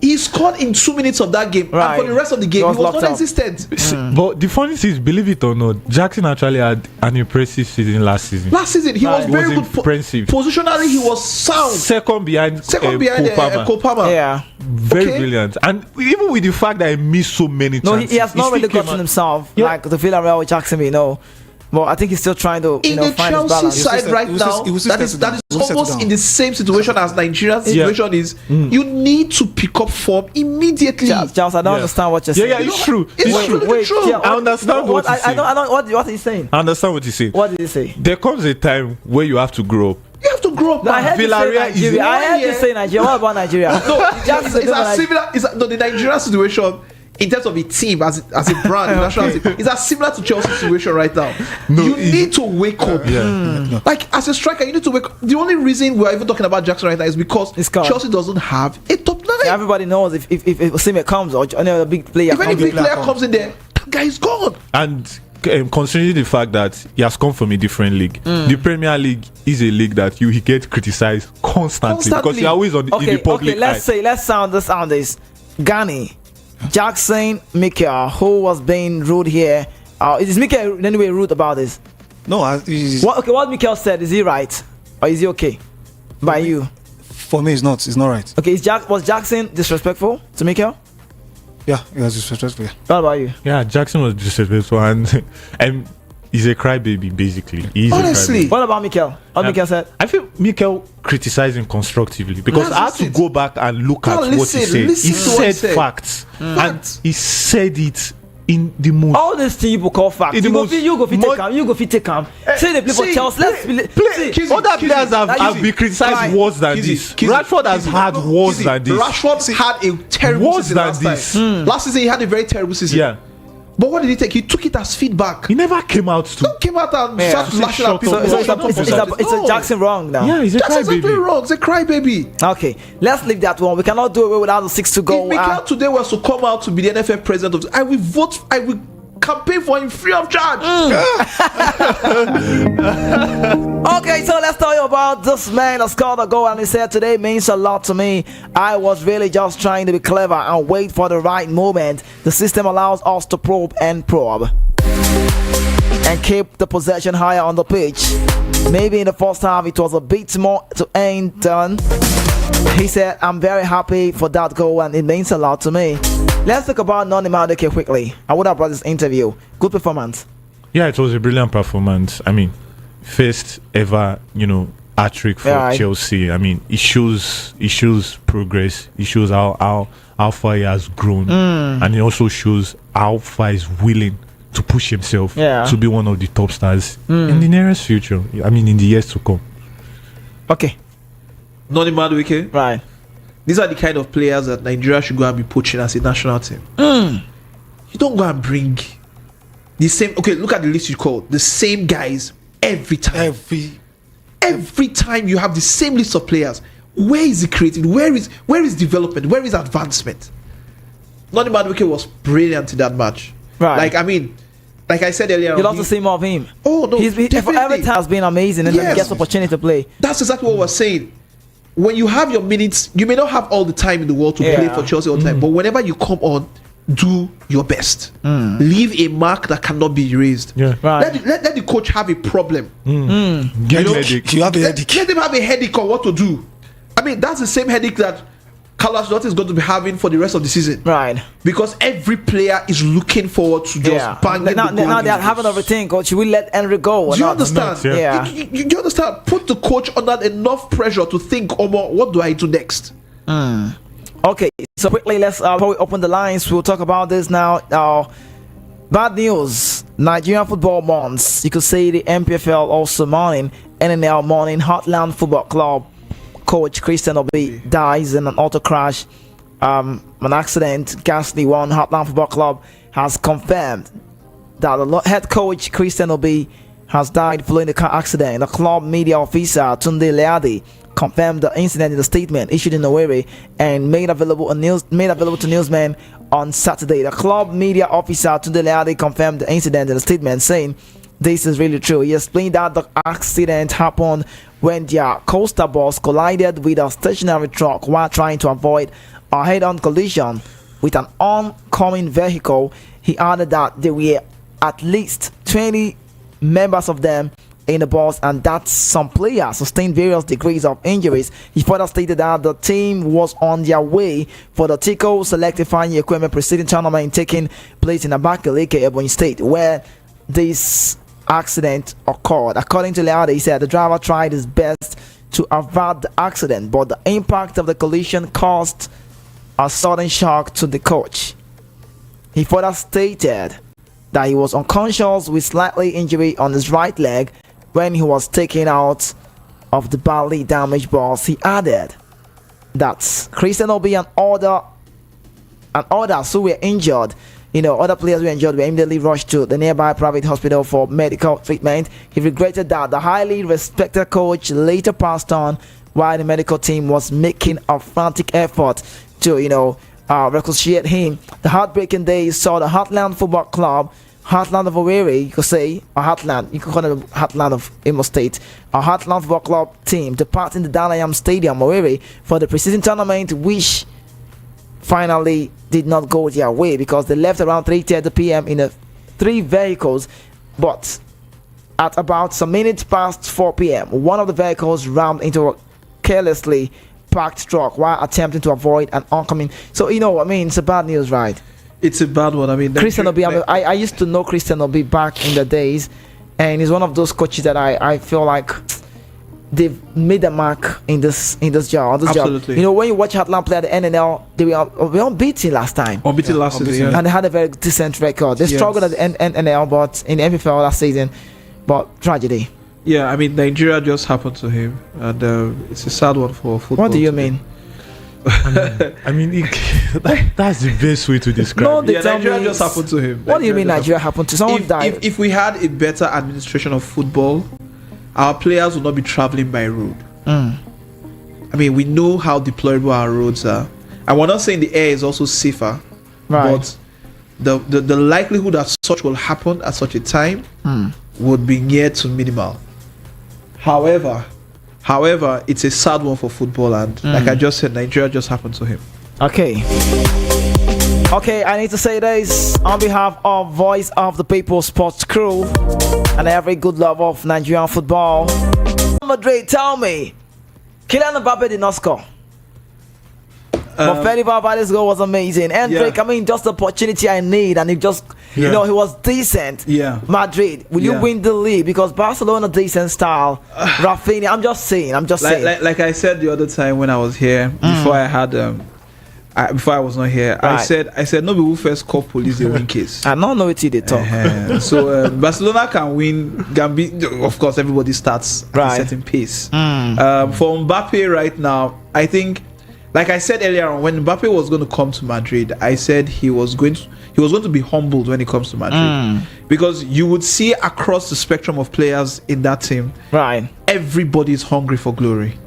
Speaker 4: He scored in 2 minutes of that game,
Speaker 1: Right.
Speaker 4: and for the rest of the game,
Speaker 1: He
Speaker 4: he
Speaker 1: was
Speaker 4: was
Speaker 1: locked up.
Speaker 4: non-existent.
Speaker 2: But the funny thing is, believe it or not, Jackson actually had an impressive season last season.
Speaker 4: Last season, he was
Speaker 1: Right.
Speaker 4: very
Speaker 2: Was
Speaker 4: good.
Speaker 2: impressive.
Speaker 4: Positionally, he was sound.
Speaker 2: Second behind Cole
Speaker 4: Cole Palmer.
Speaker 1: Yeah.
Speaker 2: Very
Speaker 4: Okay.
Speaker 2: brilliant. And even with the fact that he missed so many
Speaker 1: No,
Speaker 2: chances,
Speaker 1: he has not
Speaker 2: still
Speaker 1: really
Speaker 2: came
Speaker 1: gotten
Speaker 2: out-
Speaker 1: himself
Speaker 2: Yeah.
Speaker 1: like the Villarreal with Jackson. But I think he's still trying to
Speaker 4: In the
Speaker 1: find his
Speaker 4: Chelsea
Speaker 1: balance.
Speaker 4: side
Speaker 3: He
Speaker 4: right
Speaker 3: was
Speaker 4: now,
Speaker 3: just- he was just
Speaker 4: that is
Speaker 3: settled down. He was settled
Speaker 4: almost
Speaker 3: down.
Speaker 4: in the same situation as Nigeria's situation is. You need to pick up form immediately.
Speaker 1: Charles, I don't understand what you're
Speaker 2: Yeah,
Speaker 1: saying.
Speaker 2: yeah, it's true.
Speaker 4: It's
Speaker 2: It's
Speaker 4: true.
Speaker 2: true.
Speaker 1: Wait,
Speaker 4: true.
Speaker 1: yeah,
Speaker 2: I understand what
Speaker 1: I
Speaker 2: he's saying.
Speaker 1: don't. What he's saying?
Speaker 2: I understand what you say.
Speaker 1: What did he say?
Speaker 2: There comes a time where you have to grow up.
Speaker 4: You have to grow up.
Speaker 1: No, I
Speaker 4: man.
Speaker 1: heard you say
Speaker 2: Villarreal is
Speaker 1: Nigeria. I heard you
Speaker 4: yeah.
Speaker 1: say Nigeria. What about Nigeria?
Speaker 4: No,
Speaker 1: Jackson,
Speaker 4: it's as similar. No, the Nigerian situation in terms of a team as a brand, the national team, is as similar to Chelsea's situation right now.
Speaker 2: No,
Speaker 4: you
Speaker 2: it's-
Speaker 4: need to wake up.
Speaker 2: Yeah.
Speaker 4: Like as a striker, you need to wake up. The only reason we're even talking about Jackson right now is because
Speaker 1: It's gone.
Speaker 4: Chelsea doesn't have a top nine.
Speaker 1: Yeah, everybody knows if Osimhen comes or any other big player
Speaker 4: If any
Speaker 1: comes,
Speaker 4: big player comes in there, that guy is gone.
Speaker 2: And considering the fact that he has come from a different league, the Premier League is a league that you get criticized constantly because you're always in the public
Speaker 1: okay. Let's sound this. Gani, Jackson, Mikel, who was being rude here. Is Mikel in any way rude about this?
Speaker 3: No,
Speaker 1: What Mikel said, is he right or is he okay by you?
Speaker 3: for me, it's not. It's not right.
Speaker 1: Okay, was Jackson disrespectful to Mikel?
Speaker 3: Yeah, it was disrespectful. Yeah.
Speaker 1: What about you?
Speaker 2: Yeah, Jackson was disrespectful and he's a crybaby basically. He's
Speaker 4: Honestly.
Speaker 2: a crybaby.
Speaker 1: What about Mikel? What Mikel said?
Speaker 2: I feel Mikel criticized him constructively because I had to go back and look
Speaker 4: No,
Speaker 2: at what he said.
Speaker 4: listen
Speaker 2: He
Speaker 4: to what he
Speaker 2: said
Speaker 4: said.
Speaker 2: facts,
Speaker 4: Facts.
Speaker 2: and he said it in the most.
Speaker 1: All these things people call facts.
Speaker 2: In the
Speaker 1: You go
Speaker 2: most
Speaker 1: fit
Speaker 2: mod-
Speaker 1: take him. You go fit take him. Say they play for
Speaker 4: see,
Speaker 1: Chelsea. Let's see.
Speaker 4: Kizzy,
Speaker 2: Other
Speaker 4: Kizzy,
Speaker 2: players have
Speaker 4: Kizzy,
Speaker 2: been criticized
Speaker 1: Right.
Speaker 2: worse than
Speaker 4: Kizzy,
Speaker 2: this.
Speaker 4: Kizzy,
Speaker 2: Rashford has
Speaker 4: Kizzy,
Speaker 2: had worse
Speaker 4: Kizzy,
Speaker 2: than this.
Speaker 4: Rashford had a terrible
Speaker 2: Worse
Speaker 4: season
Speaker 2: than
Speaker 4: last
Speaker 2: this.
Speaker 4: time. Last season he had a very terrible season.
Speaker 2: Yeah,
Speaker 4: But what did he take? He took it as feedback.
Speaker 2: he never came out to.
Speaker 4: Came out and
Speaker 1: Yeah.
Speaker 4: started lashing
Speaker 2: Shut
Speaker 4: at people.
Speaker 2: up.
Speaker 1: It's a Jackson wrong now.
Speaker 2: Yeah, he's a
Speaker 4: That's exactly
Speaker 2: crybaby.
Speaker 4: wrong. It's a crybaby.
Speaker 1: Okay, let's leave that one. We cannot do away without the 6 to go.
Speaker 4: If Mikel today was to come out to be the NFF president of, I will vote. I will campaign for him free of charge.
Speaker 1: Okay, so let's tell you about this man that scored a goal and he said today means a lot to me. I was really just trying to be clever and wait for the right moment. The system allows us to probe and keep the possession higher on the pitch. Maybe in the first half it was a bit more to end done. He said, I'm very happy for that goal and it means a lot to me. Let's talk about Noni Madueke quickly. I would have brought this interview. Good performance.
Speaker 2: Yeah, it was a brilliant performance. I mean, first ever, hat-trick for
Speaker 1: Yeah,
Speaker 2: Chelsea. I mean, it shows progress. It shows how far he has grown, and it also shows how far he's willing to push himself to be one of the top stars in the nearest future. I mean, in the years to come.
Speaker 1: Okay,
Speaker 4: Noni Madueke.
Speaker 1: right.
Speaker 4: These are the kind of players that Nigeria should go and be poaching as a national team. You don't go and bring the same. Okay, look at the list you called. The same guys every time. Every time you have the same list of players. Where is the creativity? Where is development? Where is advancement? Noni Madueke was brilliant in that match.
Speaker 1: Right.
Speaker 4: Like I said earlier,
Speaker 1: You love to see more of him.
Speaker 4: Oh no,
Speaker 1: Every
Speaker 4: definitely.
Speaker 1: time has been amazing and then he
Speaker 4: Yes.
Speaker 1: gets opportunity to play.
Speaker 4: That's exactly what we're saying. When you have your minutes, you may not have all the time in the world to play
Speaker 1: Yeah.
Speaker 4: for Chelsea all the time, but whenever you come on, do your best. Leave a mark that cannot be erased.
Speaker 2: Yeah.
Speaker 1: Right.
Speaker 4: Let the coach have a problem.
Speaker 2: Give
Speaker 4: You
Speaker 2: him
Speaker 4: know,
Speaker 2: headache.
Speaker 3: You have a
Speaker 4: Let
Speaker 3: headache.
Speaker 4: them have a headache on what to do. I mean, that's the same headache that Carlos Ancelotti is going to be having for the rest of the season.
Speaker 1: Right.
Speaker 4: Because every player is looking forward to just bang in
Speaker 1: Now
Speaker 4: the goal.
Speaker 1: they're having everything, coach. Should we let Henry go? Or
Speaker 4: Do you
Speaker 1: not?
Speaker 4: understand?
Speaker 2: Not,
Speaker 1: yeah.
Speaker 4: You understand? Put the coach under enough pressure to think, Omo, what do I do next?
Speaker 1: Okay, so quickly, let's before we open the lines, we'll talk about this now. Bad news: Nigerian football mourns. You could say the MPFL also mourning. NNL mourning. Heartland Football Club coach Christian Obi dies in an auto crash an accident. Ghastly one. Heartland Football Club has confirmed that the head coach Christian Obi has died following the car accident. The club media officer Tunde Leade confirmed the incident in a statement issued in Owerri and made available to newsmen on Saturday. The club media officer Tunde Leade confirmed the incident in a statement, saying this is really true. He explained that the accident happened when their coaster bus collided with a stationary truck while trying to avoid a head-on collision with an oncoming vehicle. He added that there were at least 20 members of them in the bus and that some players sustained various degrees of injuries. He further stated that the team was on their way for the Tico Selective Fine Equipment Preceding Tournament taking place in Abakaliki, Ebonyi State, where this accident occurred. According to Leade, he said the driver tried his best to avert the accident, but the impact of the collision caused a sudden shock to the coach. He further stated that he was unconscious with slightly injury on his right leg when he was taken out of the badly damaged bus. He added that Christian Obi and others who were injured, other players who were injured were immediately rushed to the nearby private hospital for medical treatment. He regretted that the highly respected coach later passed on while the medical team was making a frantic effort to, reconciliate him. The heartbreaking day saw the Heartland Football Club, Heartland of Owerri, you could say, or Heartland, you could call it Heartland of Imo State, a Heartland Football Club team departing the Dalayam Stadium, Owerri, for the preseason tournament, which finally did not go their way because they left around 3:30 p.m. in 3 vehicles, but at about some minutes past 4 p.m., one of the vehicles rammed into a carelessly parked truck while attempting to avoid an oncoming. So, it's a bad news, right?
Speaker 4: It's a bad one.
Speaker 1: Christian Obi, I used to know Christian Obi back in the days, and he's one of those coaches that I feel like they've made a mark in this job.
Speaker 4: Absolutely.
Speaker 1: When you watch Heartland play at the NNL, they were unbeaten last time.
Speaker 4: Unbeaten last season,
Speaker 1: and they had a very decent record. They struggled at the NNL, but in the MPFL last season, but tragedy.
Speaker 4: Yeah, Nigeria just happened to him, and it's a sad one for football.
Speaker 1: What do you mean?
Speaker 2: That's the best way to describe
Speaker 1: No,
Speaker 2: it.
Speaker 4: Nigeria just happened to him.
Speaker 1: What do you mean Nigeria happened to someone? Died.
Speaker 4: If we had a better administration of football, our players would not be traveling by road. We know how deplorable our roads are, and we're not saying the air is also safer,
Speaker 1: right?
Speaker 4: But the likelihood that such will happen at such a time would be near to minimal. However, it's a sad one for football, and like I just said, Nigeria just happened to him.
Speaker 1: Okay, I need to say this on behalf of Voice of the People Sports Crew and every good lover of Nigerian football. Madrid, tell me, Kylian Mbappe did not score. But Fede Valverde's goal was amazing. And Drake, just the opportunity I need, and he just, he was decent.
Speaker 4: Yeah.
Speaker 1: Madrid, will you win the league? Because Barcelona decent style. Rafinha, I'm just saying.
Speaker 4: Like I said the other time when I was here, before I had before I was not here, right. I said no people first call police they win case.
Speaker 1: I don't know what they talk.
Speaker 4: So Barcelona can win. Of course, everybody starts at a certain pace. For Mbappe right now, I think. Like I said earlier on, when Mbappe was going to come to Madrid, I said he was going to be humbled when he comes to Madrid, because you would see across the spectrum of players in that team,
Speaker 1: right?
Speaker 4: Everybody is hungry for glory,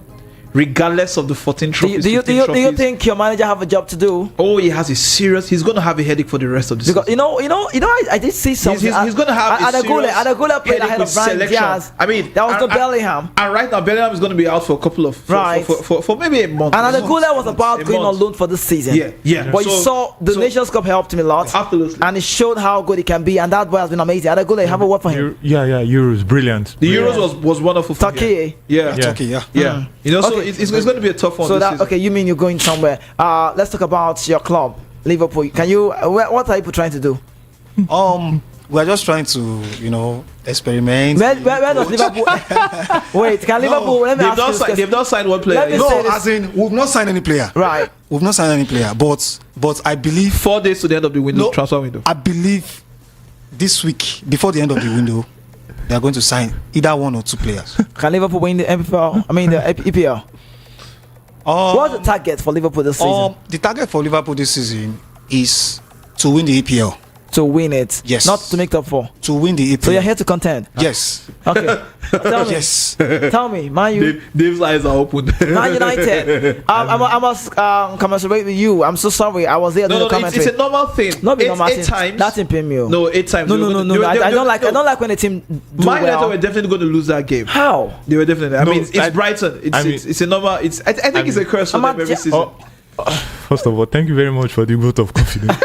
Speaker 4: regardless of the 14 trophies.
Speaker 1: Do you think your manager have a job to do?
Speaker 4: Oh, he has he's going to have a headache for the rest of the season.
Speaker 1: I did see something.
Speaker 4: He's going to have
Speaker 1: Adagula played ahead of Brian Diaz.
Speaker 4: That
Speaker 1: was Bellingham.
Speaker 4: And right now, Bellingham is going to be out for a couple of for maybe a month.
Speaker 1: And Adagula was about going on loan for this season.
Speaker 4: Yeah.
Speaker 1: But you saw the Nations Cup helped him a lot.
Speaker 4: Absolutely.
Speaker 1: And it showed how good he can be, and that boy has been amazing. Adagula, have a word for him.
Speaker 2: Euros, brilliant.
Speaker 4: The Euros was wonderful for
Speaker 1: Turkey.
Speaker 4: Turkey, yeah. So it's going to be a tough one.
Speaker 1: So you mean you're going somewhere? Let's talk about your club, Liverpool. What are you trying to do?
Speaker 3: We're just trying to, experiment.
Speaker 1: Where does Liverpool? Wait, can Liverpool? Let me ask you.
Speaker 4: They've not signed one player.
Speaker 3: No, as in we've not signed any player.
Speaker 1: Right.
Speaker 3: We've not signed any player, but I believe
Speaker 4: 4 days to the end of the window, transfer window.
Speaker 3: I believe this week, before the end of the window, they are going to sign either 1 or 2 players.
Speaker 1: Can Liverpool win the MPL? I mean the EPL. What's the target for Liverpool this season?
Speaker 3: The target for Liverpool this season is to win the EPL.
Speaker 1: To win it,
Speaker 3: Yes.
Speaker 1: not to make top 4.
Speaker 3: To win the EPL.
Speaker 1: So you're here to contend.
Speaker 3: Yes.
Speaker 1: Okay. Tell me.
Speaker 3: Yes.
Speaker 1: Tell me, Man U.
Speaker 4: Dave's eyes are open.
Speaker 1: Man United. I must commiserate with you. I'm so sorry. I was there
Speaker 4: No,
Speaker 1: doing the
Speaker 4: it's
Speaker 1: commentary.
Speaker 4: a normal thing.
Speaker 1: Not be
Speaker 4: Eight-
Speaker 1: normal
Speaker 4: eight
Speaker 1: thing.
Speaker 4: times.
Speaker 1: That's in Premier.
Speaker 4: No, 8 times.
Speaker 1: No,
Speaker 4: They were
Speaker 1: no,
Speaker 4: gonna-
Speaker 1: no,
Speaker 4: they
Speaker 1: no.
Speaker 4: were-
Speaker 1: I
Speaker 4: they
Speaker 1: don't
Speaker 4: were-
Speaker 1: like. I
Speaker 4: no.
Speaker 1: don't like when a team do
Speaker 4: Man United
Speaker 1: well.
Speaker 4: were definitely going to lose that game.
Speaker 1: How?
Speaker 4: They were definitely. I
Speaker 2: No,
Speaker 4: mean, it's Brighton. It's a normal. I think it's a curse for
Speaker 1: I'm
Speaker 4: them
Speaker 1: not
Speaker 4: every
Speaker 1: ju-
Speaker 4: season.
Speaker 2: First of all, thank you very much for the vote of confidence.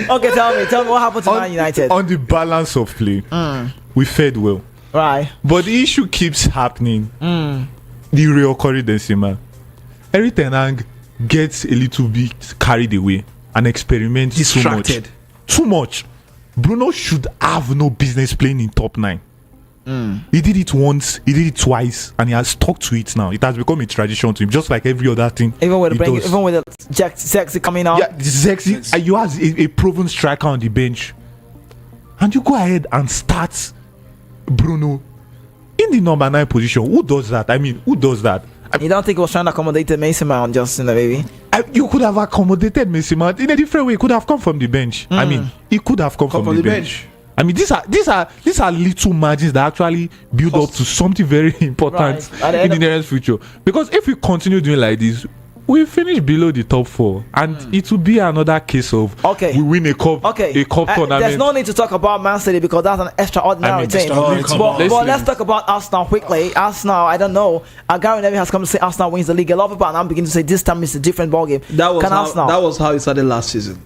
Speaker 1: Okay, tell me what happened to Man United.
Speaker 2: On the balance of play, we fared well.
Speaker 1: Right.
Speaker 2: But the issue keeps happening. The reoccurring Decima. Eric Ten Hag gets a little bit carried away and experiments
Speaker 4: Distracted.
Speaker 2: Too much. Bruno should have no business playing in top 9. He did it once, he did it twice, and he has stuck to it now. It has become a tradition to him, just like every other thing.
Speaker 1: Even with
Speaker 2: he does.
Speaker 1: the Jack Sexy coming out.
Speaker 2: Yeah, sexy. You have a proven striker on the bench, and you go ahead and start Bruno in the number 9 position. Who does that? I mean, who does that?
Speaker 1: You don't think he was trying to accommodate the Mason Mount just in the baby?
Speaker 2: You could have accommodated Messi Mount in a different way. He could have come from the bench. I mean, he could have come from the bench. I mean, these are little margins that actually build up to something very important
Speaker 1: Right.
Speaker 2: in the nearest future. Because if we continue doing like this, we finish below the top 4, and it will be another case of we win a cup, a cup tournament.
Speaker 1: There's no need to talk about Man City because that's an extraordinary team. But let's talk about Arsenal quickly. Arsenal, I don't know. Gary Neville has come to say Arsenal wins the league. A lot of people are now beginning to say this time is a different ballgame.
Speaker 4: That was how it started last season.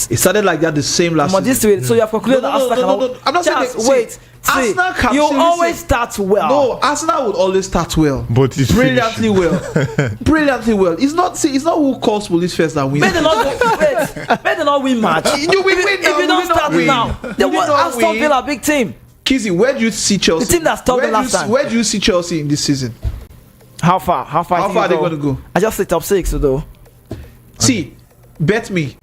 Speaker 4: It started like that the same last season.
Speaker 1: So you have concluded that Arsenal
Speaker 4: no. I'm not saying
Speaker 1: Just wait.
Speaker 4: Arsenal can
Speaker 1: you
Speaker 4: seriously-
Speaker 1: always start well.
Speaker 4: No, Arsenal would always start well,
Speaker 2: But it's
Speaker 4: brilliantly well, brilliantly well. It's not who calls police first that wins.
Speaker 1: May they not win match.
Speaker 4: You win
Speaker 1: If you don't start now, they will Aston Villa a big team.
Speaker 4: Kizzy, where do you see Chelsea?
Speaker 1: The team that stopped them last time.
Speaker 4: Where do you see Chelsea in this season?
Speaker 1: How far? How far
Speaker 4: are they going to go?
Speaker 1: I just say top 6 though.
Speaker 4: See, bet me,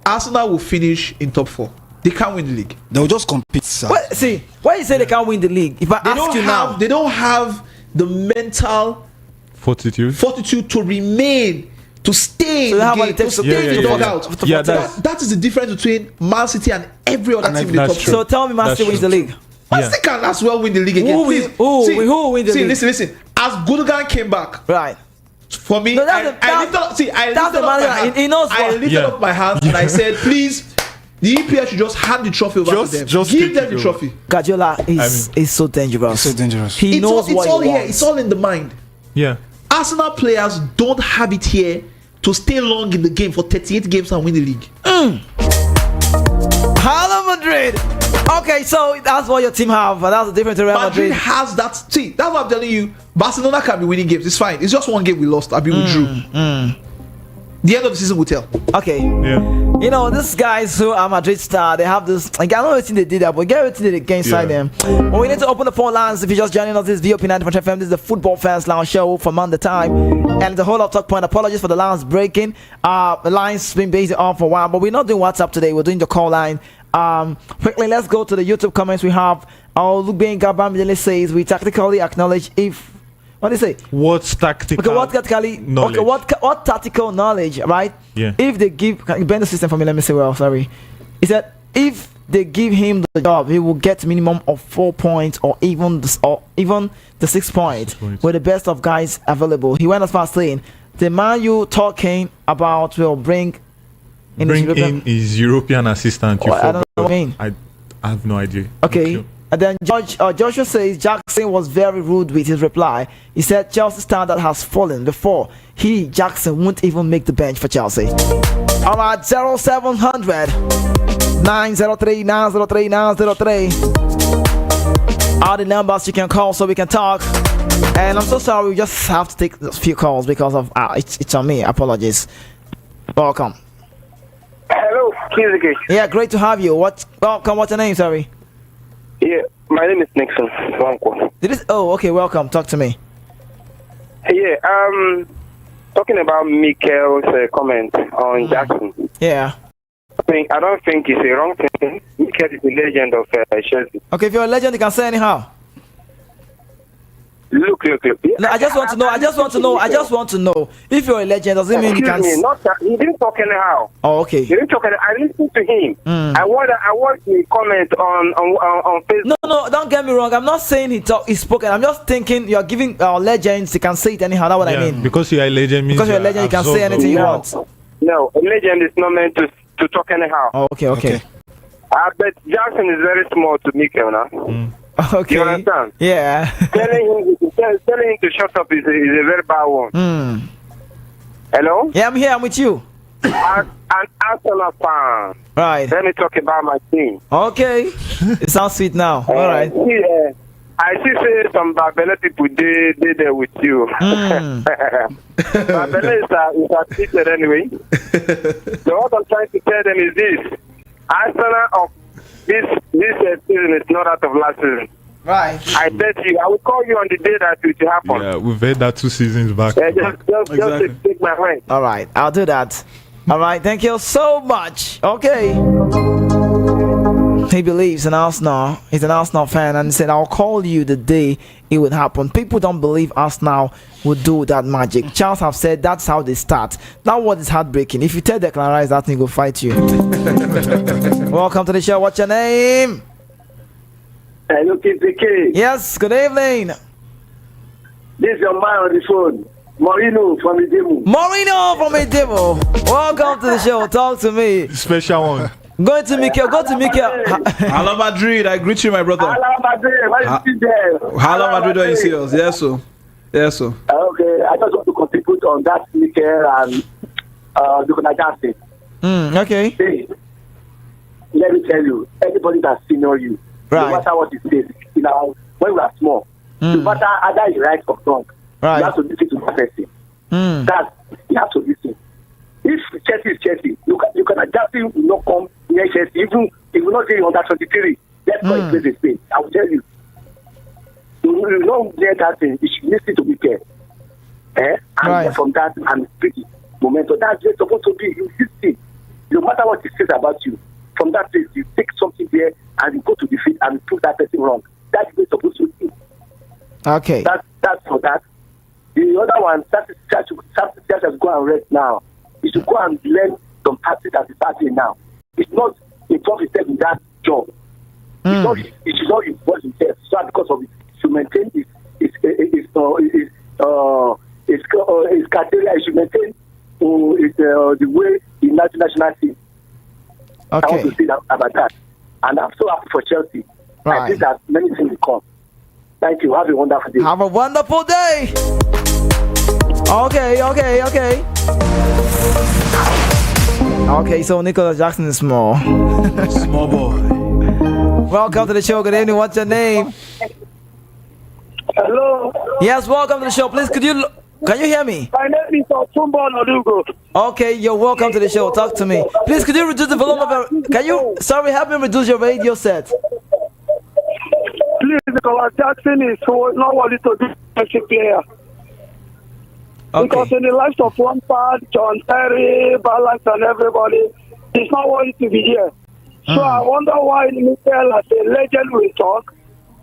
Speaker 4: Arsenal will finish in top 4. They can't win the league.
Speaker 3: They'll just compete, sir.
Speaker 1: See, why you say they can't win the league? If I ask you now,
Speaker 4: they don't have the mental fortitude to remain, to stay
Speaker 1: So
Speaker 4: in
Speaker 1: they have
Speaker 4: the
Speaker 1: what
Speaker 4: game,
Speaker 1: it takes
Speaker 4: to
Speaker 1: to
Speaker 4: stay in the
Speaker 1: play.
Speaker 4: dugout.
Speaker 2: Yeah,
Speaker 4: That is the difference between Man City and every other team in the
Speaker 2: that's
Speaker 4: top
Speaker 2: true.
Speaker 4: 4.
Speaker 1: so tell me, Man City wins the league.
Speaker 4: Man City can as well win the league again.
Speaker 1: Who will win the league?
Speaker 4: Listen. As Gundogan came back,
Speaker 1: Right.
Speaker 4: for me,
Speaker 1: No,
Speaker 4: I lifted up my hand.
Speaker 1: He knows
Speaker 4: I
Speaker 1: what.
Speaker 4: lifted up my hands and I said, please, the EPL should just hand the trophy over to them.
Speaker 2: Just
Speaker 4: Give
Speaker 2: take
Speaker 4: them
Speaker 2: it
Speaker 4: the
Speaker 2: over.
Speaker 4: trophy.
Speaker 1: Guardiola is so dangerous.
Speaker 3: So dangerous.
Speaker 1: He knows
Speaker 4: it's
Speaker 1: what
Speaker 4: all
Speaker 1: he
Speaker 4: here.
Speaker 1: wants.
Speaker 4: It's all in the mind.
Speaker 2: Yeah.
Speaker 4: Arsenal players don't have it here to stay long in the game for 38 games and win the league.
Speaker 1: Hala Madrid. Okay, so that's what your team have. That's the difference to Real
Speaker 4: Madrid
Speaker 1: Madrid.
Speaker 4: has that. See, that's what I'm telling you. Barcelona can be winning games. It's fine. It's just one game we lost. We drew. The end of the season will tell.
Speaker 1: Okay.
Speaker 2: Yeah.
Speaker 1: You know, these guys who are Madrid star, they have this. Like, I don't know what they did that, but get everything they did inside them. But we need to open the phone lines. If you're just joining us, this is VOP 90.5 FM. This is the Football Fans Lounge show for Monday time. And the whole lot of talk point. Apologies for the lines breaking. The lines been basically on for a while, but we're not doing WhatsApp today. We're doing the call line. Quickly, let's go to the YouTube comments we have. Odegbami Gabam says we tactically acknowledge if. What do you say?
Speaker 2: What's tactical?
Speaker 1: Okay, what tactically
Speaker 2: knowledge?
Speaker 1: Okay, what tactical knowledge, right?
Speaker 2: Yeah.
Speaker 1: If they give, can you bend the system for me? Let me say, well, sorry. He said if they give him the job, he will get minimum of 4 points, or even the 6 points, with the best of guys available. He went as far as saying the man you talking about will bring in
Speaker 2: his European assistant.
Speaker 1: I don't know what I mean.
Speaker 2: I have no idea.
Speaker 1: Okay. And then Joshua says Jackson was very rude with his reply. He said Chelsea's standard has fallen before Jackson won't even make the bench for Chelsea. All right, 0700 903 903 903 are the numbers you can call so we can talk. And I'm so sorry, we just have to take a few calls because of it's on me. Apologies. Welcome.
Speaker 5: Hello, Kizike.
Speaker 1: Yeah, great to have you. Welcome. What's your name? Sorry.
Speaker 5: Yeah, my name is Nixon Wanko.
Speaker 1: Okay, welcome. Talk to me.
Speaker 5: Yeah, talking about Mikel's comment on Jackson.
Speaker 1: Yeah.
Speaker 5: I don't think it's a wrong thing. Mikel is a legend of Chelsea.
Speaker 1: Okay, if you're a legend, you can say anyhow.
Speaker 5: Look.
Speaker 1: No, I just want to know. If you're a legend, does it mean you can?
Speaker 5: Excuse me, not that. He didn't talk anyhow.
Speaker 1: Oh, okay.
Speaker 5: He didn't talk anyhow. I listened to him. I want the comment on Facebook.
Speaker 1: No, don't get me wrong. I'm not saying he spoke. I'm just thinking you're giving legends. You can say it anyhow. That's what I mean.
Speaker 2: Because you're a legend means
Speaker 1: because you're a legend, you can say anything you want.
Speaker 5: No, a legend is not meant to talk anyhow.
Speaker 1: Oh, okay.
Speaker 5: But Jackson is very small to Mikel now.
Speaker 1: Okay.
Speaker 5: You understand?
Speaker 1: Yeah.
Speaker 5: telling him to shut up is a very bad one. Hello?
Speaker 1: Yeah, I'm here. I'm with you.
Speaker 5: An Arsenal fan.
Speaker 1: Right.
Speaker 5: Let me talk about my team.
Speaker 1: Okay. It sounds sweet now. All right.
Speaker 5: I see say some Babele people they there with you. Babele is a teacher anyway. So what I'm trying to tell them is this: Arsenal of this season is not out of last season.
Speaker 1: Right.
Speaker 5: I bet you. I will call you on the day that it will happen.
Speaker 2: Yeah, we've heard that 2 seasons back.
Speaker 5: Just take my hand.
Speaker 1: All right. I'll do that. All right. Thank you so much. Okay. He believes in Arsenal. He's an Arsenal fan, and he said, "I'll call you the day it would happen." People don't believe Arsenal would do that magic. Charles have said that's how they start. That word is heartbreaking. If you tell Declan Rice that thing, will fight you. Welcome to the show. What's your name?
Speaker 6: Hello, KPK.
Speaker 1: Yes. Good evening.
Speaker 6: This is your man on the phone. Morino from Idemo.
Speaker 1: Welcome to the show. Talk to me.
Speaker 2: Special one.
Speaker 1: Go to Mikel.
Speaker 4: Hello Madrid, I greet you, my brother.
Speaker 6: Hello, Madrid. Why you still there?
Speaker 4: Hello Madrid, when you see us. Yes, sir.
Speaker 6: Okay, I just want to contribute on that Mikel and the Jackson.
Speaker 1: Okay.
Speaker 6: Hey, let me tell you, anybody that's senior you,
Speaker 1: right,
Speaker 6: no matter what it says, when we are small, no matter either you right or wrong,
Speaker 1: right,
Speaker 6: you have to listen to that person. You have to listen. If Chelsea is Chelsea, you can adjust him, will not come near Chelsea. Even if you not say under 23, that's why he plays the Spain. I will tell you. You don't get that thing, you should listen to Mikel. And right, from that, I'm pretty momentum. That's just supposed to be insisting. No matter what he says about you, from that place, you take something there and you go to the field and prove that person wrong. That's what you're supposed to do.
Speaker 1: Okay.
Speaker 6: That's for that. The other one, Siasia has go and rest now. You should go and learn some tactics that is happening now. It's not involve himself in that job. It should not involve himself. So because of it, to maintain his criteria, he should maintain the way the national team.
Speaker 1: Okay.
Speaker 6: I want to say that about that. And I'm so happy for Chelsea.
Speaker 1: Right.
Speaker 6: I think that many things will come. Thank you. Have a wonderful day.
Speaker 1: Have a wonderful day. Okay, so Nicholas Jackson is small.
Speaker 4: Small boy.
Speaker 1: Welcome to the show. Good evening. What's your name?
Speaker 6: Hello.
Speaker 1: Yes, welcome to the show. Please, can you hear me?
Speaker 6: My name is Otumbo Nodugo.
Speaker 1: Okay, you're welcome to the show. Talk to me. Please, could you reduce the volume of help me reduce your radio set?
Speaker 6: Please, Nicholas Jackson is not worthy to be a player.
Speaker 1: Okay.
Speaker 6: Because in the lives of Lampard, John Terry, Balance, and everybody, he's not worthy to be here. So I wonder why Mikel, as a legend, will talk.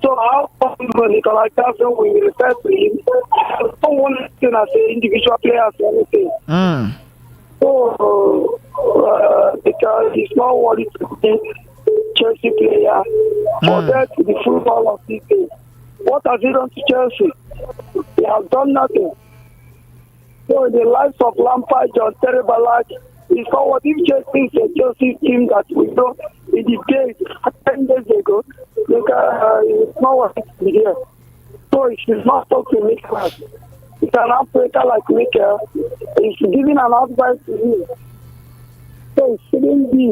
Speaker 6: So how come Nicholas Jackson will refer to him? I don't want to as an individual player or anything. So because he's not worthy to be Chelsea player, forget the football of this day. What has he done to Chelsea? He has done nothing. So in the lives of Lampard, John Terry, Balak, it's not what if Chelsea is a Chelsea team that we know in the days 10 days ago. It's not what it's here. So it should not talk to Nicholas. It's an operator like Mikel. He's giving an advice to him. So it shouldn't be.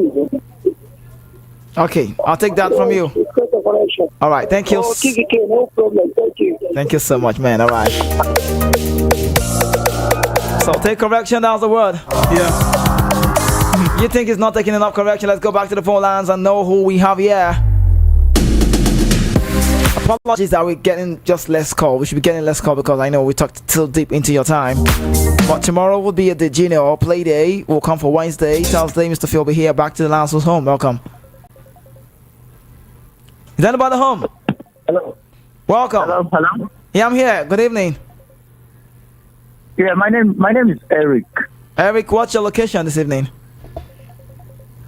Speaker 1: Okay, I'll take that from you. All right, thank you.
Speaker 6: No problem. Thank you.
Speaker 1: Thank you so much, man. All right. So take correction. That was the word.
Speaker 4: Yeah.
Speaker 1: You think he's not taking enough correction? Let's go back to the phone lines and know who we have here. Apologies that we're getting just less call. We should be getting less call because I know we talked so deep into your time. But tomorrow will be a junior play day. We'll come for Wednesday. Thursday, Mr. Phil will be here. Back to the Lancers home. Welcome. Is anybody home?
Speaker 6: Hello.
Speaker 1: Welcome.
Speaker 6: Hello.
Speaker 1: Yeah, I'm here. Good evening.
Speaker 7: Yeah, my name is Eric.
Speaker 1: Eric, what's your location this evening?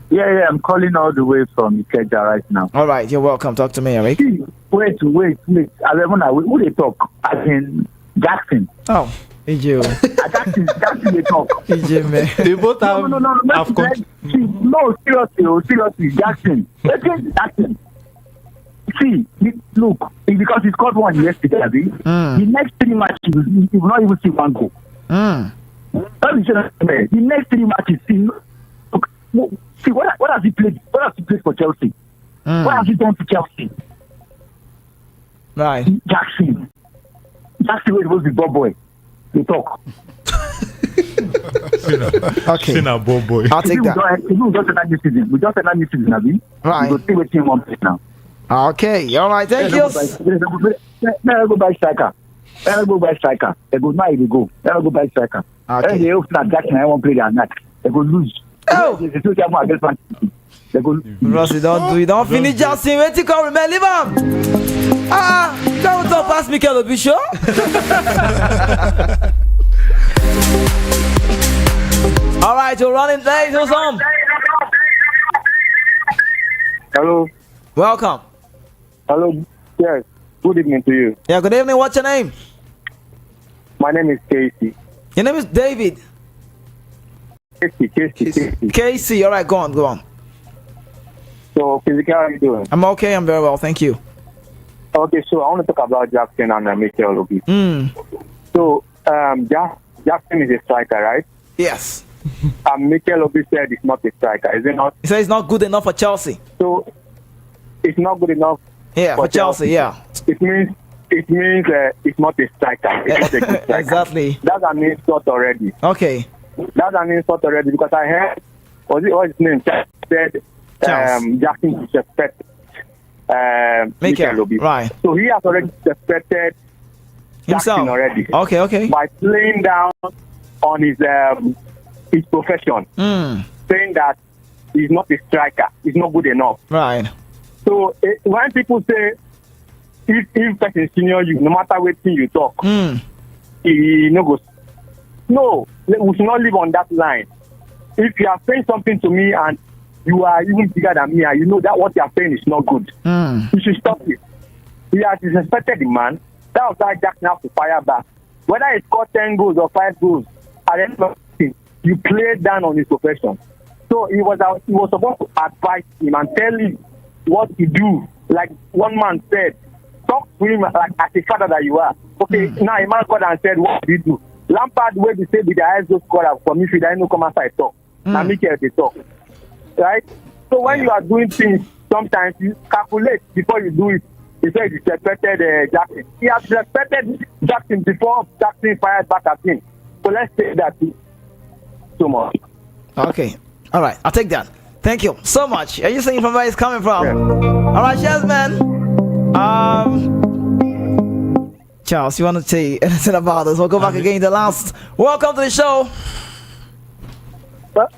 Speaker 7: Yeah, I'm calling all the way from Ikeja right now.
Speaker 1: All right, you're welcome. Talk to me, Eric.
Speaker 7: Wait. Who they talk? As in Jackson.
Speaker 1: Oh, EJ.
Speaker 7: Jackson they talk.
Speaker 1: EJ, man.
Speaker 2: They both have.
Speaker 7: No, seriously, Jackson. Jackson. See, look, because he scored one yesterday, the next 3 matches, he will not even see one goal. The next 3 matches, see what has he played? What has he played for Chelsea? What has he done to Chelsea?
Speaker 1: Right.
Speaker 7: Jackson was the ball boy. They talk.
Speaker 1: Okay.
Speaker 2: Seen a ball boy.
Speaker 1: I'll take that.
Speaker 7: We just said that new season.
Speaker 1: Right.
Speaker 7: We go see what team one place now.
Speaker 1: Okay. All right. Thank you.
Speaker 7: Let go buy striker. They go now. They go buy striker.
Speaker 1: Okay.
Speaker 7: They hope that Jackson I won't play their match. They go lose.
Speaker 1: Oh.
Speaker 7: They go.
Speaker 1: Rossi, don't finish Justin. Wait till come remember. Leave him. Don't talk past Mikel Obisho. All right, you're running late. Who's on?
Speaker 5: Hello.
Speaker 1: Welcome.
Speaker 5: Hello. Yes. Good evening to you.
Speaker 1: Yeah, good evening. What's your name?
Speaker 5: My name is Casey.
Speaker 1: Your name is David.
Speaker 5: Casey.
Speaker 1: Casey. All right, go on.
Speaker 5: So, physically, how are you doing?
Speaker 1: I'm okay. I'm very well. Thank you.
Speaker 5: Okay, so I want to talk about Jackson and Mikel Obi. So, Jackson is a striker, right?
Speaker 1: Yes.
Speaker 5: Mikel Obi said he's not a striker, is it not?
Speaker 1: He said it's not good enough for Chelsea.
Speaker 5: So, it's not good enough.
Speaker 1: Yeah, for Chelsea. Yeah.
Speaker 5: It means it's not a striker. It's not a good striker.
Speaker 1: Exactly.
Speaker 5: That's an insult already.
Speaker 1: Okay.
Speaker 5: That's an insult already because I heard, what's his name? Said Jackson disrespected Mikel Obi.
Speaker 1: Right.
Speaker 5: So he has already disrespected
Speaker 1: Himself.
Speaker 5: Jackson already.
Speaker 1: Okay.
Speaker 5: By playing down on his profession, saying that he's not a striker, he's not good enough.
Speaker 1: Right.
Speaker 5: So when people say if person senior you, no matter what thing you talk, he no goes. No, we should not live on that line. If you are saying something to me and you are even bigger than me, and you know that what you are saying is not good, you should stop it. He has disrespected the man. That was why Jackson has to fire back. Whether he scored 10 goals or 5 goals, at the end of the day, you played down on his profession. So he was supposed to advise him and tell him what to do. Like one man said, talk to him like as a father that you are. Okay, now a man called and said, what did you do? Lampard, where they say with the eyes go score for me, I no come outside talk. Now Mikel they talk. Right? So when you are doing things, sometimes you calculate before you do it. He said he respected Jackson. He has respected Jackson before Jackson fired back at him. So let's say that so much.
Speaker 1: Okay. All right. I'll take that. Thank you so much. Are you saying from where it's coming from? Yeah. All right, cheers, man. Charles, you want to say anything about this? We'll go back again. The last. Welcome to the show.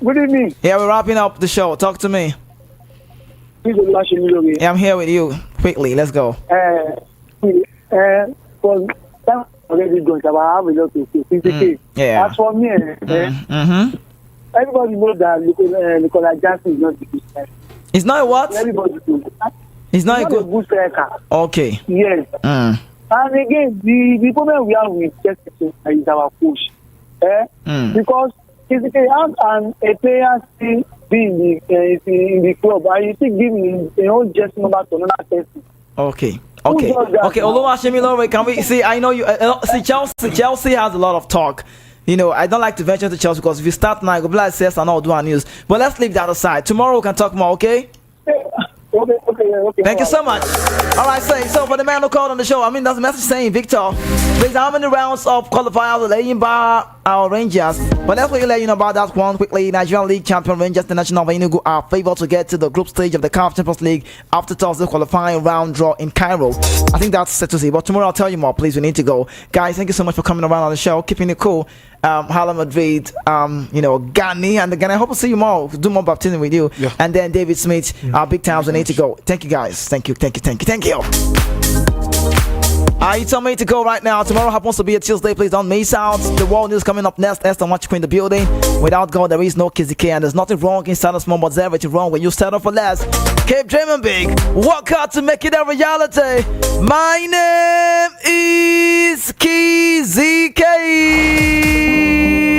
Speaker 6: Good evening.
Speaker 1: Yeah, we're wrapping up the show. Talk to me. Yeah, I'm here with you. Quickly, let's go.
Speaker 6: Already going to have a lot to say.
Speaker 1: Yeah.
Speaker 6: As for me, everybody knows that Nicolas Jackson is not a good striker.
Speaker 1: He's not a what?
Speaker 6: Everybody knows.
Speaker 1: He's not a good
Speaker 6: striker.
Speaker 1: Okay.
Speaker 6: Yes. And again, the problem we have with Chelsea is our coach. Because physically, and a player still be in the club, and you still give him a own just number to another person.
Speaker 1: Okay. Oluwashemilore, can we see? I know you. See, Chelsea has a lot of talk. You know, I don't like to venture to Chelsea because if you start now, go blast says and all do our news. But let's leave that aside. Tomorrow we can talk more. Okay.
Speaker 6: Okay.
Speaker 1: Thank you so much. All right, so for the man who called on the show, I mean, that's a message saying, Victor, please, how many rounds of qualifiers are laying by our Rangers? But let's quickly let you know about that one quickly. Nigerian League champion Rangers International of Enugu are favored to get to the group stage of the CAF Champions League after Thursday qualifying round draw in Cairo. I think that's set to see. But tomorrow I'll tell you more. Please, we need to go. Guys, thank you so much for coming around on the show, keeping it cool. Hala Madrid, Ghani, and again, I hope to see you more, do more baptism with you. Yeah. And then David Smith, big times, we need to go. Thank you guys. Thank you. You tell me to go right now. Tomorrow happens to be a Tuesday. Please don't miss out. The world news coming up next. Esther Watchqueen in the building. Without God, there is no Kizzy K. And there's nothing wrong in starting small, but there's everything wrong when you settle for less. Keep dreaming big. Work hard to make it a reality. My name is Kizzy K.